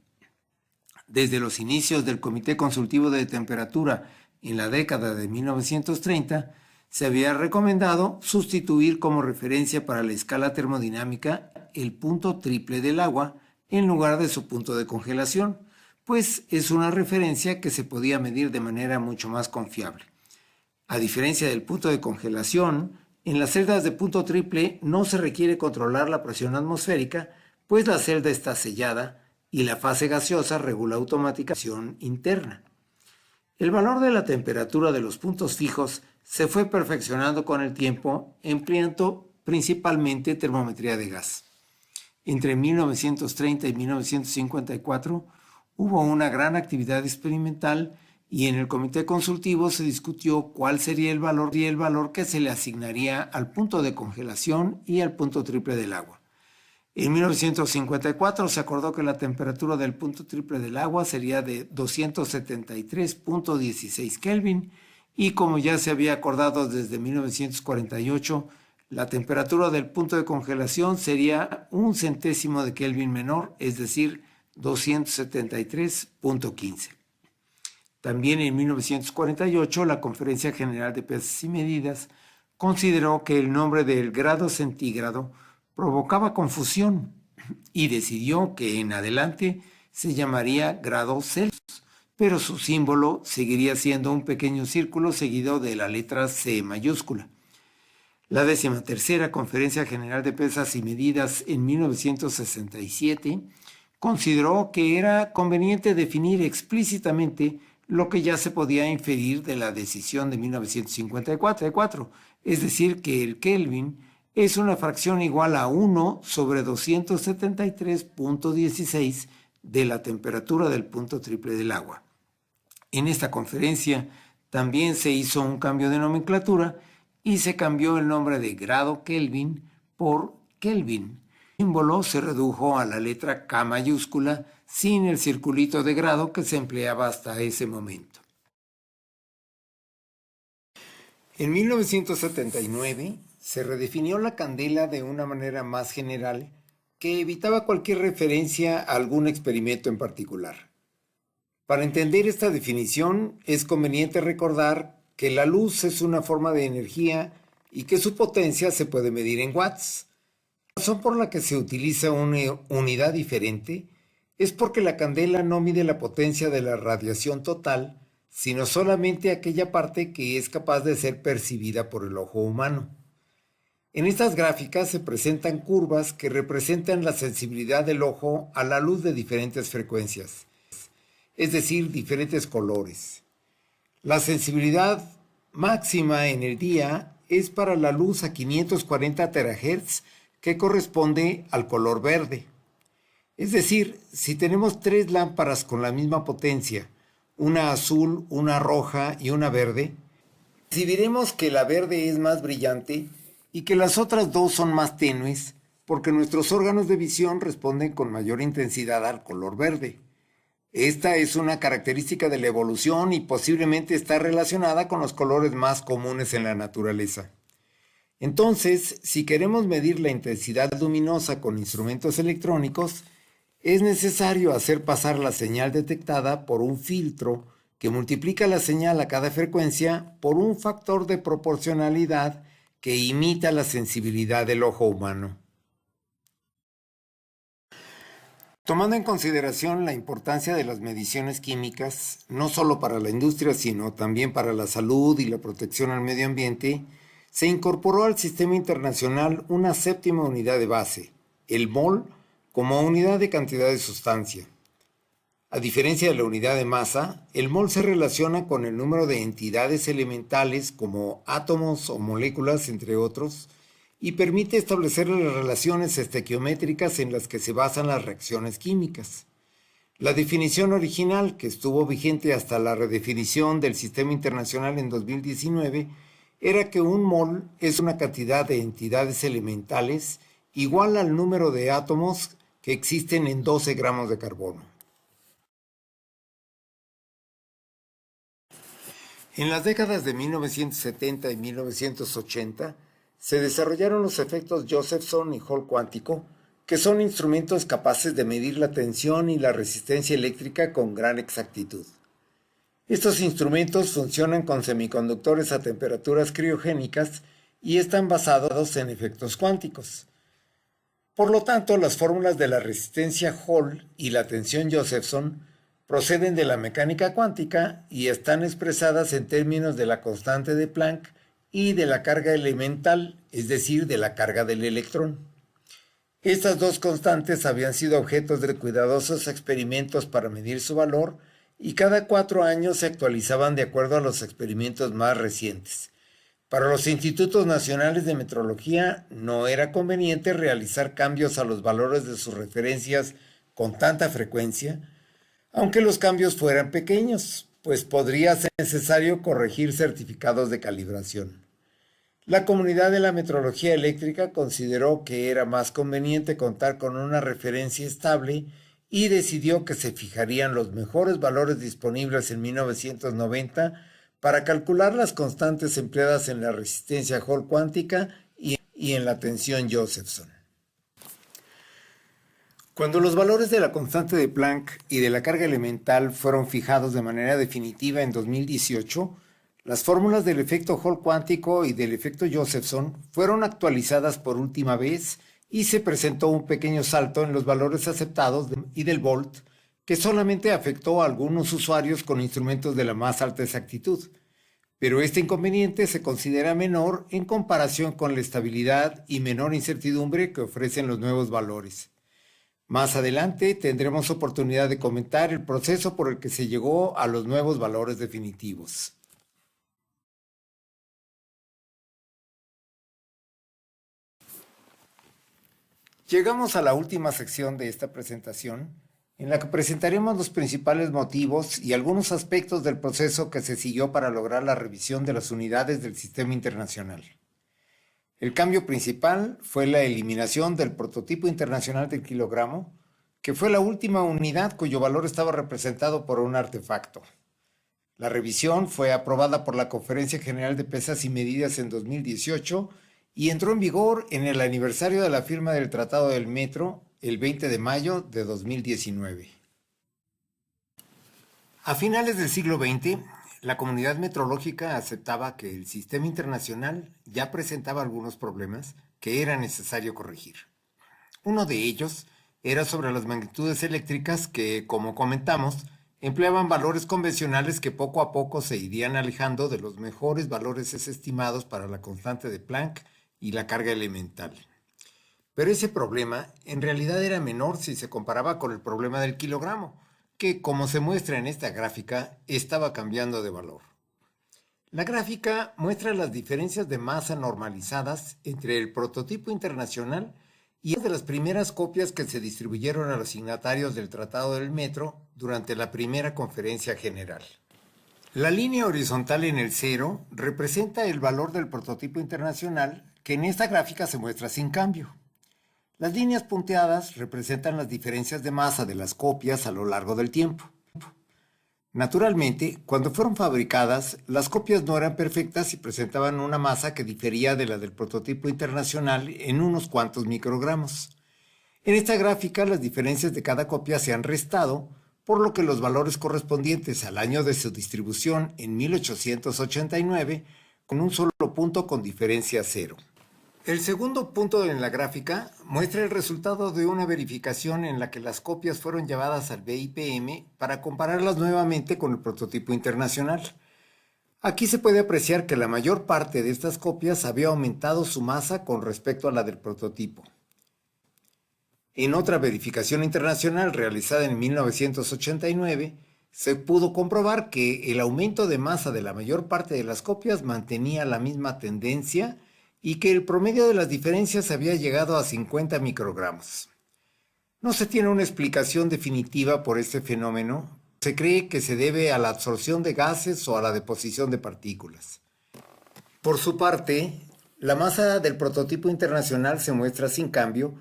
Desde los inicios del Comité Consultivo de Temperatura en la década de 1930, se había recomendado sustituir como referencia para la escala termodinámica el punto triple del agua en lugar de su punto de congelación, pues es una referencia que se podía medir de manera mucho más confiable. A diferencia del punto de congelación, en las celdas de punto triple no se requiere controlar la presión atmosférica, pues la celda está sellada y la fase gaseosa regula automáticamente la presión interna. El valor de la temperatura de los puntos fijos se fue perfeccionando con el tiempo, empleando principalmente termometría de gas. Entre 1930 y 1954 hubo una gran actividad experimental y en el comité consultivo se discutió cuál sería el valor que se le asignaría al punto de congelación y al punto triple del agua. En 1954 se acordó que la temperatura del punto triple del agua sería de 273.16 Kelvin y como ya se había acordado desde 1948, la temperatura del punto de congelación sería 1 centésimo de Kelvin menor, es decir, 273.15. También en 1948 la Conferencia General de Pesas y Medidas consideró que el nombre del grado centígrado provocaba confusión y decidió que en adelante se llamaría grado Celsius, pero su símbolo seguiría siendo un pequeño círculo seguido de la letra C mayúscula. La 13ª Conferencia General de Pesas y Medidas en 1967 consideró que era conveniente definir explícitamente lo que ya se podía inferir de la decisión de 1954, es decir, que el Kelvin es una fracción igual a 1 sobre 273.16 de la temperatura del punto triple del agua. En esta conferencia también se hizo un cambio de nomenclatura y se cambió el nombre de grado Kelvin por Kelvin. El símbolo se redujo a la letra K mayúscula sin el circulito de grado que se empleaba hasta ese momento. En 1979 se redefinió la candela de una manera más general que evitaba cualquier referencia a algún experimento en particular. Para entender esta definición es conveniente recordar que la luz es una forma de energía y que su potencia se puede medir en watts. La razón por la que se utiliza una unidad diferente es porque la candela no mide la potencia de la radiación total, sino solamente aquella parte que es capaz de ser percibida por el ojo humano. En estas gráficas se presentan curvas que representan la sensibilidad del ojo a la luz de diferentes frecuencias, es decir, diferentes colores. La sensibilidad máxima en el día es para la luz a 540 terahertz, que corresponde al color verde. Es decir, si tenemos tres lámparas con la misma potencia, una azul, una roja y una verde, percibiremos que la verde es más brillante y que las otras dos son más tenues, porque nuestros órganos de visión responden con mayor intensidad al color verde. Esta es una característica de la evolución y posiblemente está relacionada con los colores más comunes en la naturaleza. Entonces, si queremos medir la intensidad luminosa con instrumentos electrónicos, es necesario hacer pasar la señal detectada por un filtro que multiplica la señal a cada frecuencia por un factor de proporcionalidad que imita la sensibilidad del ojo humano. Tomando en consideración la importancia de las mediciones químicas, no solo para la industria, sino también para la salud y la protección al medio ambiente, se incorporó al sistema internacional una séptima unidad de base, el mol, como unidad de cantidad de sustancia. A diferencia de la unidad de masa, el mol se relaciona con el número de entidades elementales como átomos o moléculas, entre otros, y permite establecer las relaciones estequiométricas en las que se basan las reacciones químicas. La definición original, que estuvo vigente hasta la redefinición del Sistema Internacional en 2019, era que un mol es una cantidad de entidades elementales igual al número de átomos que existen en 12 gramos de carbono. En las décadas de 1970 y 1980, se desarrollaron los efectos Josephson y Hall cuántico, que son instrumentos capaces de medir la tensión y la resistencia eléctrica con gran exactitud. Estos instrumentos funcionan con semiconductores a temperaturas criogénicas y están basados en efectos cuánticos. Por lo tanto, las fórmulas de la resistencia Hall y la tensión Josephson proceden de la mecánica cuántica y están expresadas en términos de la constante de Planck y de la carga elemental, es decir, de la carga del electrón. Estas dos constantes habían sido objetos de cuidadosos experimentos para medir su valor y cada 4 años se actualizaban de acuerdo a los experimentos más recientes. Para los institutos nacionales de metrología no era conveniente realizar cambios a los valores de sus referencias con tanta frecuencia, aunque los cambios fueran pequeños, pues podría ser necesario corregir certificados de calibración. La comunidad de la metrología eléctrica consideró que era más conveniente contar con una referencia estable y decidió que se fijarían los mejores valores disponibles en 1990 para calcular las constantes empleadas en la resistencia Hall cuántica y en la tensión Josephson. Cuando los valores de la constante de Planck y de la carga elemental fueron fijados de manera definitiva en 2018, las fórmulas del efecto Hall cuántico y del efecto Josephson fueron actualizadas por última vez y se presentó un pequeño salto en los valores aceptados y del volt, que solamente afectó a algunos usuarios con instrumentos de la más alta exactitud. Pero este inconveniente se considera menor en comparación con la estabilidad y menor incertidumbre que ofrecen los nuevos valores. Más adelante tendremos oportunidad de comentar el proceso por el que se llegó a los nuevos valores definitivos. Llegamos a la última sección de esta presentación, en la que presentaremos los principales motivos y algunos aspectos del proceso que se siguió para lograr la revisión de las unidades del sistema internacional. El cambio principal fue la eliminación del prototipo internacional del kilogramo, que fue la última unidad cuyo valor estaba representado por un artefacto. La revisión fue aprobada por la Conferencia General de Pesas y Medidas en 2018 y entró en vigor en el aniversario de la firma del Tratado del Metro, el 20 de mayo de 2019. A finales del siglo XX, la comunidad metrológica aceptaba que el sistema internacional ya presentaba algunos problemas que era necesario corregir. Uno de ellos era sobre las magnitudes eléctricas que, como comentamos, empleaban valores convencionales que poco a poco se irían alejando de los mejores valores estimados para la constante de Planck y la carga elemental. Pero ese problema en realidad era menor si se comparaba con el problema del kilogramo, que, como se muestra en esta gráfica, estaba cambiando de valor. La gráfica muestra las diferencias de masa normalizadas entre el prototipo internacional y una de las primeras copias que se distribuyeron a los signatarios del Tratado del Metro durante la primera conferencia general. La línea horizontal en el cero representa el valor del prototipo internacional, que en esta gráfica se muestra sin cambio. Las líneas punteadas representan las diferencias de masa de las copias a lo largo del tiempo. Naturalmente, cuando fueron fabricadas, las copias no eran perfectas y presentaban una masa que difería de la del prototipo internacional en unos cuantos microgramos. En esta gráfica, las diferencias de cada copia se han restado, por lo que los valores correspondientes al año de su distribución en 1889, con un solo punto con diferencia cero. El segundo punto en la gráfica muestra el resultado de una verificación en la que las copias fueron llevadas al BIPM para compararlas nuevamente con el prototipo internacional. Aquí se puede apreciar que la mayor parte de estas copias había aumentado su masa con respecto a la del prototipo. En otra verificación internacional realizada en 1989, se pudo comprobar que el aumento de masa de la mayor parte de las copias mantenía la misma tendencia y que el promedio de las diferencias había llegado a 50 microgramos. No se tiene una explicación definitiva por este fenómeno. Se cree que se debe a la absorción de gases o a la deposición de partículas. Por su parte, la masa del prototipo internacional se muestra sin cambio,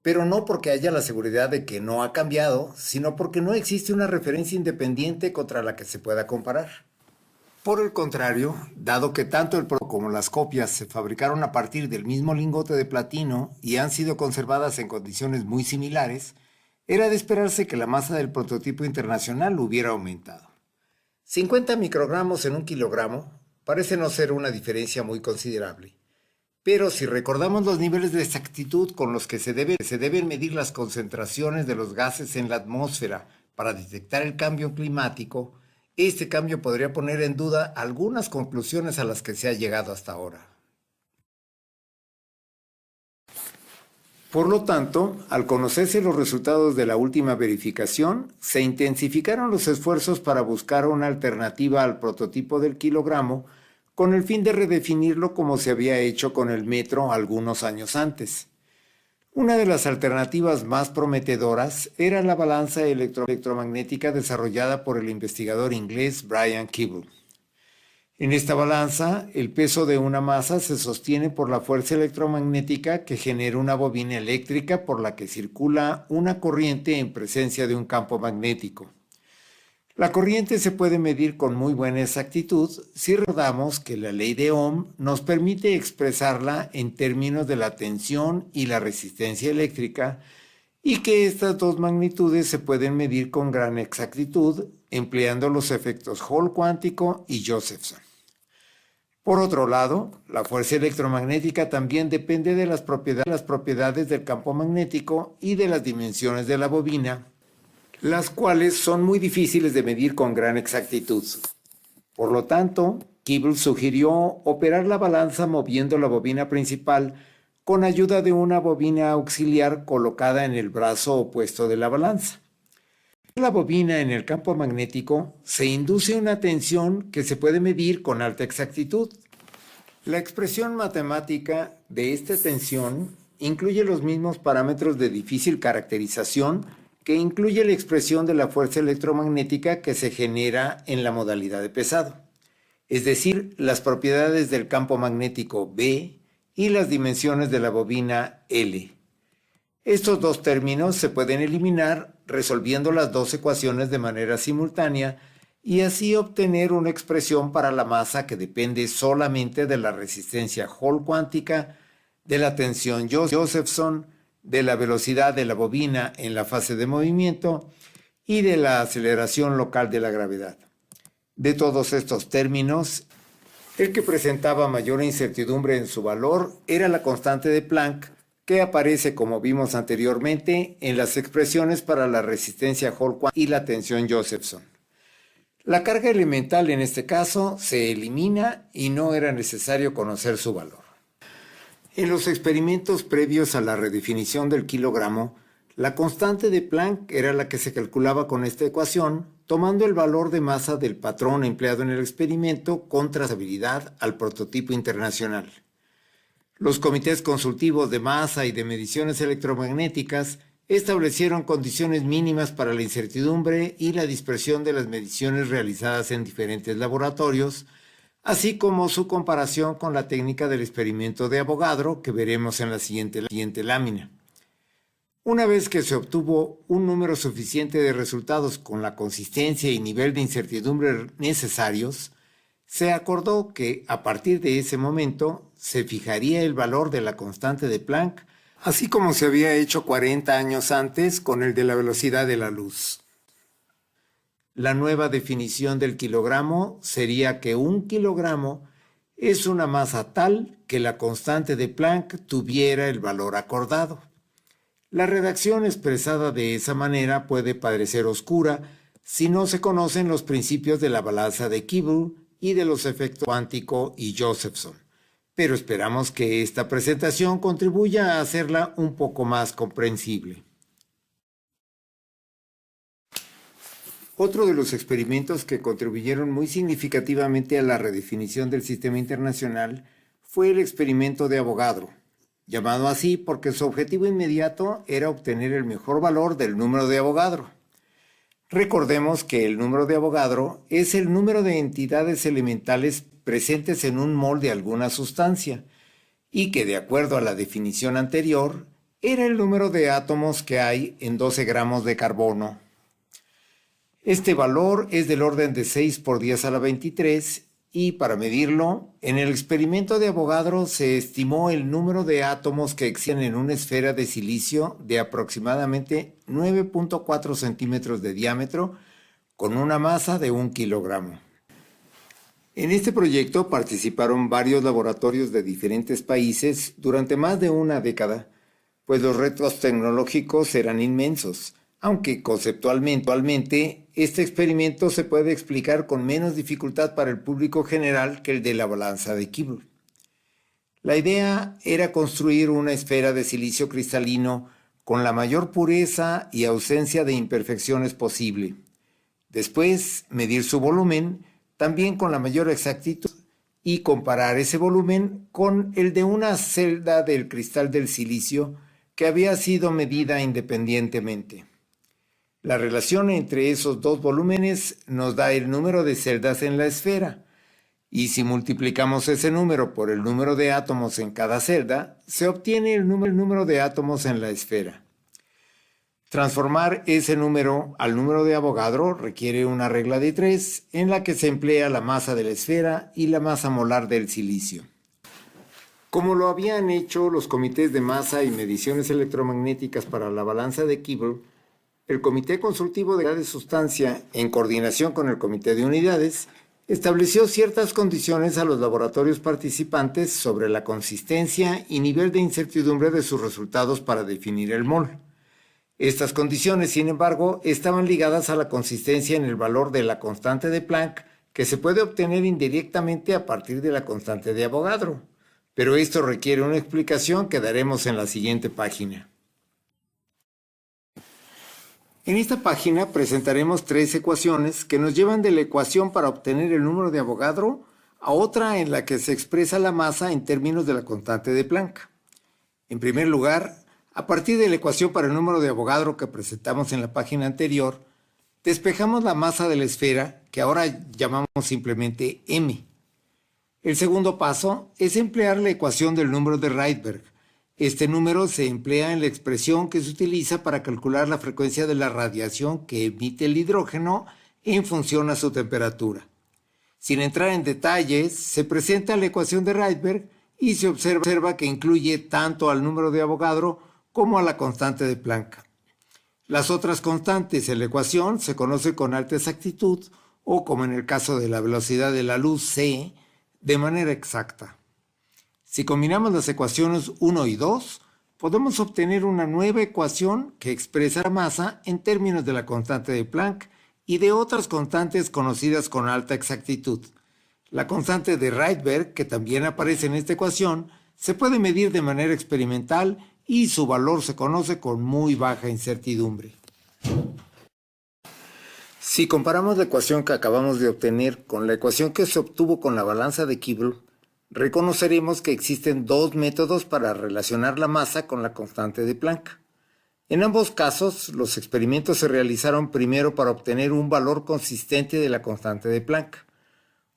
pero no porque haya la seguridad de que no ha cambiado, sino porque no existe una referencia independiente contra la que se pueda comparar. Por el contrario, dado que tanto el prototipo como las copias se fabricaron a partir del mismo lingote de platino y han sido conservadas en condiciones muy similares, era de esperarse que la masa del prototipo internacional hubiera aumentado. 50 microgramos en un kilogramo parece no ser una diferencia muy considerable, pero si recordamos los niveles de exactitud con los que se deben medir las concentraciones de los gases en la atmósfera para detectar el cambio climático, este cambio podría poner en duda algunas conclusiones a las que se ha llegado hasta ahora. Por lo tanto, al conocerse los resultados de la última verificación, se intensificaron los esfuerzos para buscar una alternativa al prototipo del kilogramo con el fin de redefinirlo como se había hecho con el metro algunos años antes. Una de las alternativas más prometedoras era la balanza electromagnética desarrollada por el investigador inglés Brian Keeble. En esta balanza, el peso de una masa se sostiene por la fuerza electromagnética que genera una bobina eléctrica por la que circula una corriente en presencia de un campo magnético. La corriente se puede medir con muy buena exactitud si recordamos que la ley de Ohm nos permite expresarla en términos de la tensión y la resistencia eléctrica y que estas dos magnitudes se pueden medir con gran exactitud empleando los efectos Hall cuántico y Josephson. Por otro lado, la fuerza electromagnética también depende de las propiedades del campo magnético y de las dimensiones de la bobina, las cuales son muy difíciles de medir con gran exactitud. Por lo tanto, Keeble sugirió operar la balanza moviendo la bobina principal con ayuda de una bobina auxiliar colocada en el brazo opuesto de la balanza. En la bobina en el campo magnético se induce una tensión que se puede medir con alta exactitud. La expresión matemática de esta tensión incluye los mismos parámetros de difícil caracterización que incluye la expresión de la fuerza electromagnética que se genera en la modalidad de pesado, es decir, las propiedades del campo magnético B y las dimensiones de la bobina L. Estos dos términos se pueden eliminar resolviendo las dos ecuaciones de manera simultánea y así obtener una expresión para la masa que depende solamente de la resistencia Hall cuántica, de la tensión Josephson, de la velocidad de la bobina en la fase de movimiento y de la aceleración local de la gravedad. De todos estos términos, el que presentaba mayor incertidumbre en su valor era la constante de Planck, que aparece, como vimos anteriormente, en las expresiones para la resistencia Hall cuántica y la tensión Josephson. La carga elemental en este caso se elimina y no era necesario conocer su valor. En los experimentos previos a la redefinición del kilogramo, La constante de Planck era la que se calculaba con esta ecuación, tomando el valor de masa del patrón empleado en el experimento con trazabilidad al prototipo internacional. Los comités consultivos de masa y de mediciones electromagnéticas establecieron condiciones mínimas para la incertidumbre y la dispersión de las mediciones realizadas en diferentes laboratorios, así como su comparación con la técnica del experimento de Avogadro que veremos en la siguiente lámina. Una vez que se obtuvo un número suficiente de resultados con la consistencia y nivel de incertidumbre necesarios, se acordó que a partir de ese momento se fijaría el valor de la constante de Planck, así como se había hecho 40 años antes con el de la velocidad de la luz. La nueva definición del kilogramo sería que un kilogramo es una masa tal que la constante de Planck tuviera el valor acordado. La redacción expresada de esa manera puede parecer oscura si no se conocen los principios de la balanza de Kibble y de los efectos cuántico y Josephson, pero esperamos que esta presentación contribuya a hacerla un poco más comprensible. Otro de los experimentos que contribuyeron muy significativamente a la redefinición del sistema internacional fue el experimento de Avogadro, llamado así porque su objetivo inmediato era obtener el mejor valor del número de Avogadro. Recordemos que el número de Avogadro es el número de entidades elementales presentes en un mol de alguna sustancia y que, de acuerdo a la definición anterior, era el número de átomos que hay en 12 gramos de carbono. Este valor es del orden de 6 por 10 a la 23 y para medirlo, en el experimento de Avogadro se estimó el número de átomos que existen en una esfera de silicio de aproximadamente 9.4 centímetros de diámetro con una masa de 1 kilogramo. En este proyecto participaron varios laboratorios de diferentes países durante más de una década, pues los retos tecnológicos eran inmensos, aunque conceptualmente este experimento se puede explicar con menos dificultad para el público general que el de la balanza de Kibble. La idea era construir una esfera de silicio cristalino con la mayor pureza y ausencia de imperfecciones posible. Después, medir su volumen, también con la mayor exactitud, y comparar ese volumen con el de una celda del cristal del silicio que había sido medida independientemente. La relación entre esos dos volúmenes nos da el número de celdas en la esfera, y si multiplicamos ese número por el número de átomos en cada celda, se obtiene el número de átomos en la esfera. Transformar ese número al número de Avogadro requiere una regla de 3 en la que se emplea la masa de la esfera y la masa molar del silicio. Como lo habían hecho los comités de masa y mediciones electromagnéticas para la balanza de Kibble, el Comité Consultivo de Sustancia, en coordinación con el Comité de Unidades, estableció ciertas condiciones a los laboratorios participantes sobre la consistencia y nivel de incertidumbre de sus resultados para definir el mol. Estas condiciones, sin embargo, estaban ligadas a la consistencia en el valor de la constante de Planck, que se puede obtener indirectamente a partir de la constante de Avogadro. Pero esto requiere una explicación que daremos en la siguiente página. En esta página presentaremos 3 ecuaciones que nos llevan de la ecuación para obtener el número de Avogadro a otra en la que se expresa la masa en términos de la constante de Planck. En primer lugar, a partir de la ecuación para el número de Avogadro que presentamos en la página anterior, despejamos la masa de la esfera, que ahora llamamos simplemente m. El segundo paso es emplear la ecuación del número de Rydberg. Este número se emplea en la expresión que se utiliza para calcular la frecuencia de la radiación que emite el hidrógeno en función a su temperatura. Sin entrar en detalles, se presenta la ecuación de Rydberg y se observa que incluye tanto al número de Avogadro como a la constante de Planck. Las otras constantes en la ecuación se conocen con alta exactitud o, como en el caso de la velocidad de la luz c, de manera exacta. Si combinamos las ecuaciones 1 y 2, podemos obtener una nueva ecuación que expresa la masa en términos de la constante de Planck y de otras constantes conocidas con alta exactitud. La constante de Rydberg, que también aparece en esta ecuación, se puede medir de manera experimental y su valor se conoce con muy baja incertidumbre. Si comparamos la ecuación que acabamos de obtener con la ecuación que se obtuvo con la balanza de Kibble, reconoceremos que existen dos métodos para relacionar la masa con la constante de Planck. En ambos casos, los experimentos se realizaron primero para obtener un valor consistente de la constante de Planck.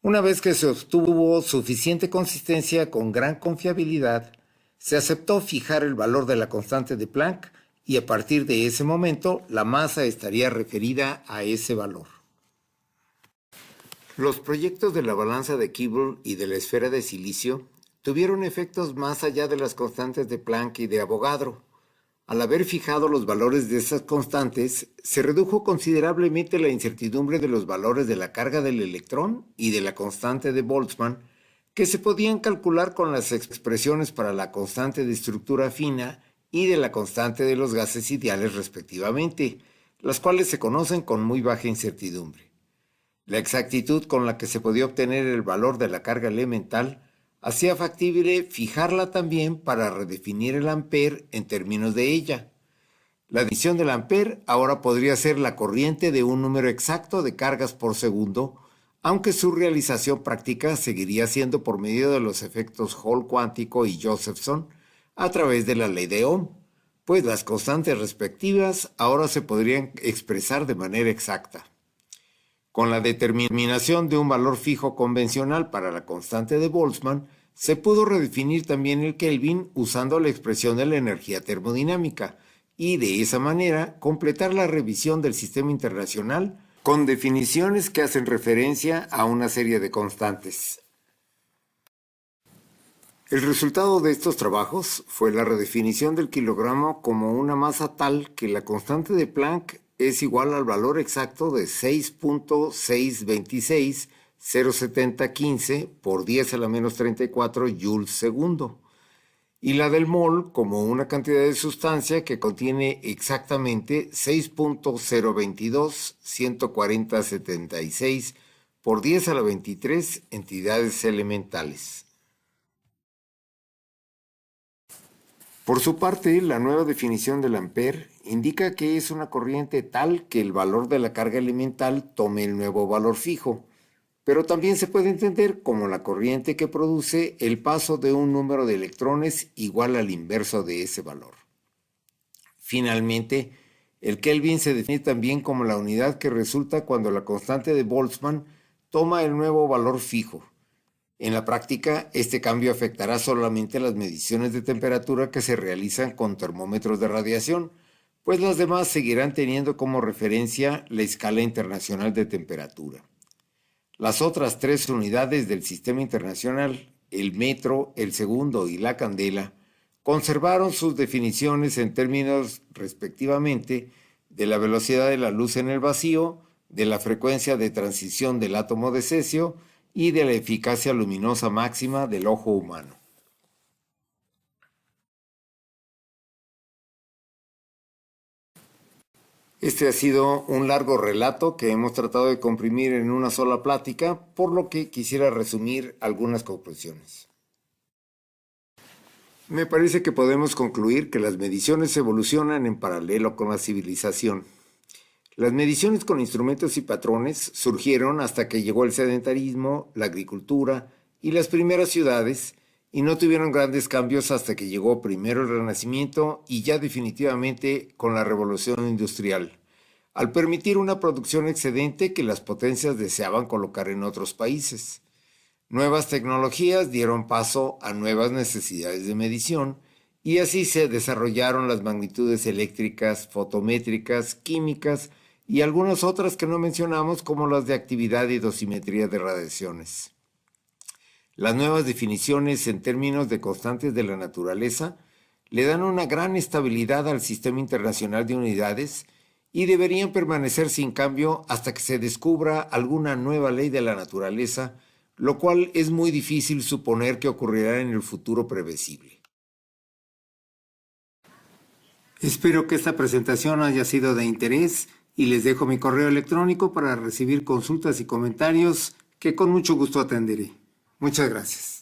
Una vez que se obtuvo suficiente consistencia con gran confiabilidad, se aceptó fijar el valor de la constante de Planck y a partir de ese momento la masa estaría referida a ese valor. Los proyectos de la balanza de Kibble y de la esfera de silicio tuvieron efectos más allá de las constantes de Planck y de Avogadro. Al haber fijado los valores de esas constantes, se redujo considerablemente la incertidumbre de los valores de la carga del electrón y de la constante de Boltzmann, que se podían calcular con las expresiones para la constante de estructura fina y de la constante de los gases ideales respectivamente, las cuales se conocen con muy baja incertidumbre. La exactitud con la que se podía obtener el valor de la carga elemental hacía factible fijarla también para redefinir el ampere en términos de ella. La definición del ampere ahora podría ser la corriente de un número exacto de cargas por segundo, aunque su realización práctica seguiría siendo por medio de los efectos Hall cuántico y Josephson a través de la ley de Ohm, pues las constantes respectivas ahora se podrían expresar de manera exacta. Con la determinación de un valor fijo convencional para la constante de Boltzmann, se pudo redefinir también el Kelvin usando la expresión de la energía termodinámica y de esa manera completar la revisión del sistema internacional con definiciones que hacen referencia a una serie de constantes. El resultado de estos trabajos fue la redefinición del kilogramo como una masa tal que la constante de Planck es igual al valor exacto de 6.626.07015 por 10 a la menos 34 joules segundo, y la del mol como una cantidad de sustancia que contiene exactamente 6.022.140.76 por 10 a la 23 entidades elementales. Por su parte, la nueva definición del ampere indica que es una corriente tal que el valor de la carga elemental tome el nuevo valor fijo, pero también se puede entender como la corriente que produce el paso de un número de electrones igual al inverso de ese valor. Finalmente, el Kelvin se define también como la unidad que resulta cuando la constante de Boltzmann toma el nuevo valor fijo. En la práctica, este cambio afectará solamente las mediciones de temperatura que se realizan con termómetros de radiación, pues las demás seguirán teniendo como referencia la escala internacional de temperatura. Las otras tres unidades del sistema internacional, el metro, el segundo y la candela, conservaron sus definiciones en términos, respectivamente, de la velocidad de la luz en el vacío, de la frecuencia de transición del átomo de cesio y de la eficacia luminosa máxima del ojo humano. Este ha sido un largo relato que hemos tratado de comprimir en una sola plática, por lo que quisiera resumir algunas conclusiones. Me parece que podemos concluir que las mediciones evolucionan en paralelo con la civilización. Las mediciones con instrumentos y patrones surgieron hasta que llegó el sedentarismo, la agricultura y las primeras ciudades, y no tuvieron grandes cambios hasta que llegó primero el Renacimiento y ya definitivamente con la Revolución Industrial, al permitir una producción excedente que las potencias deseaban colocar en otros países. Nuevas tecnologías dieron paso a nuevas necesidades de medición y así se desarrollaron las magnitudes eléctricas, fotométricas, químicas y algunas otras que no mencionamos como las de actividad y dosimetría de radiaciones. Las nuevas definiciones en términos de constantes de la naturaleza le dan una gran estabilidad al sistema internacional de unidades y deberían permanecer sin cambio hasta que se descubra alguna nueva ley de la naturaleza, lo cual es muy difícil suponer que ocurrirá en el futuro previsible. Espero que esta presentación haya sido de interés y les dejo mi correo electrónico para recibir consultas y comentarios que con mucho gusto atenderé. Muchas gracias.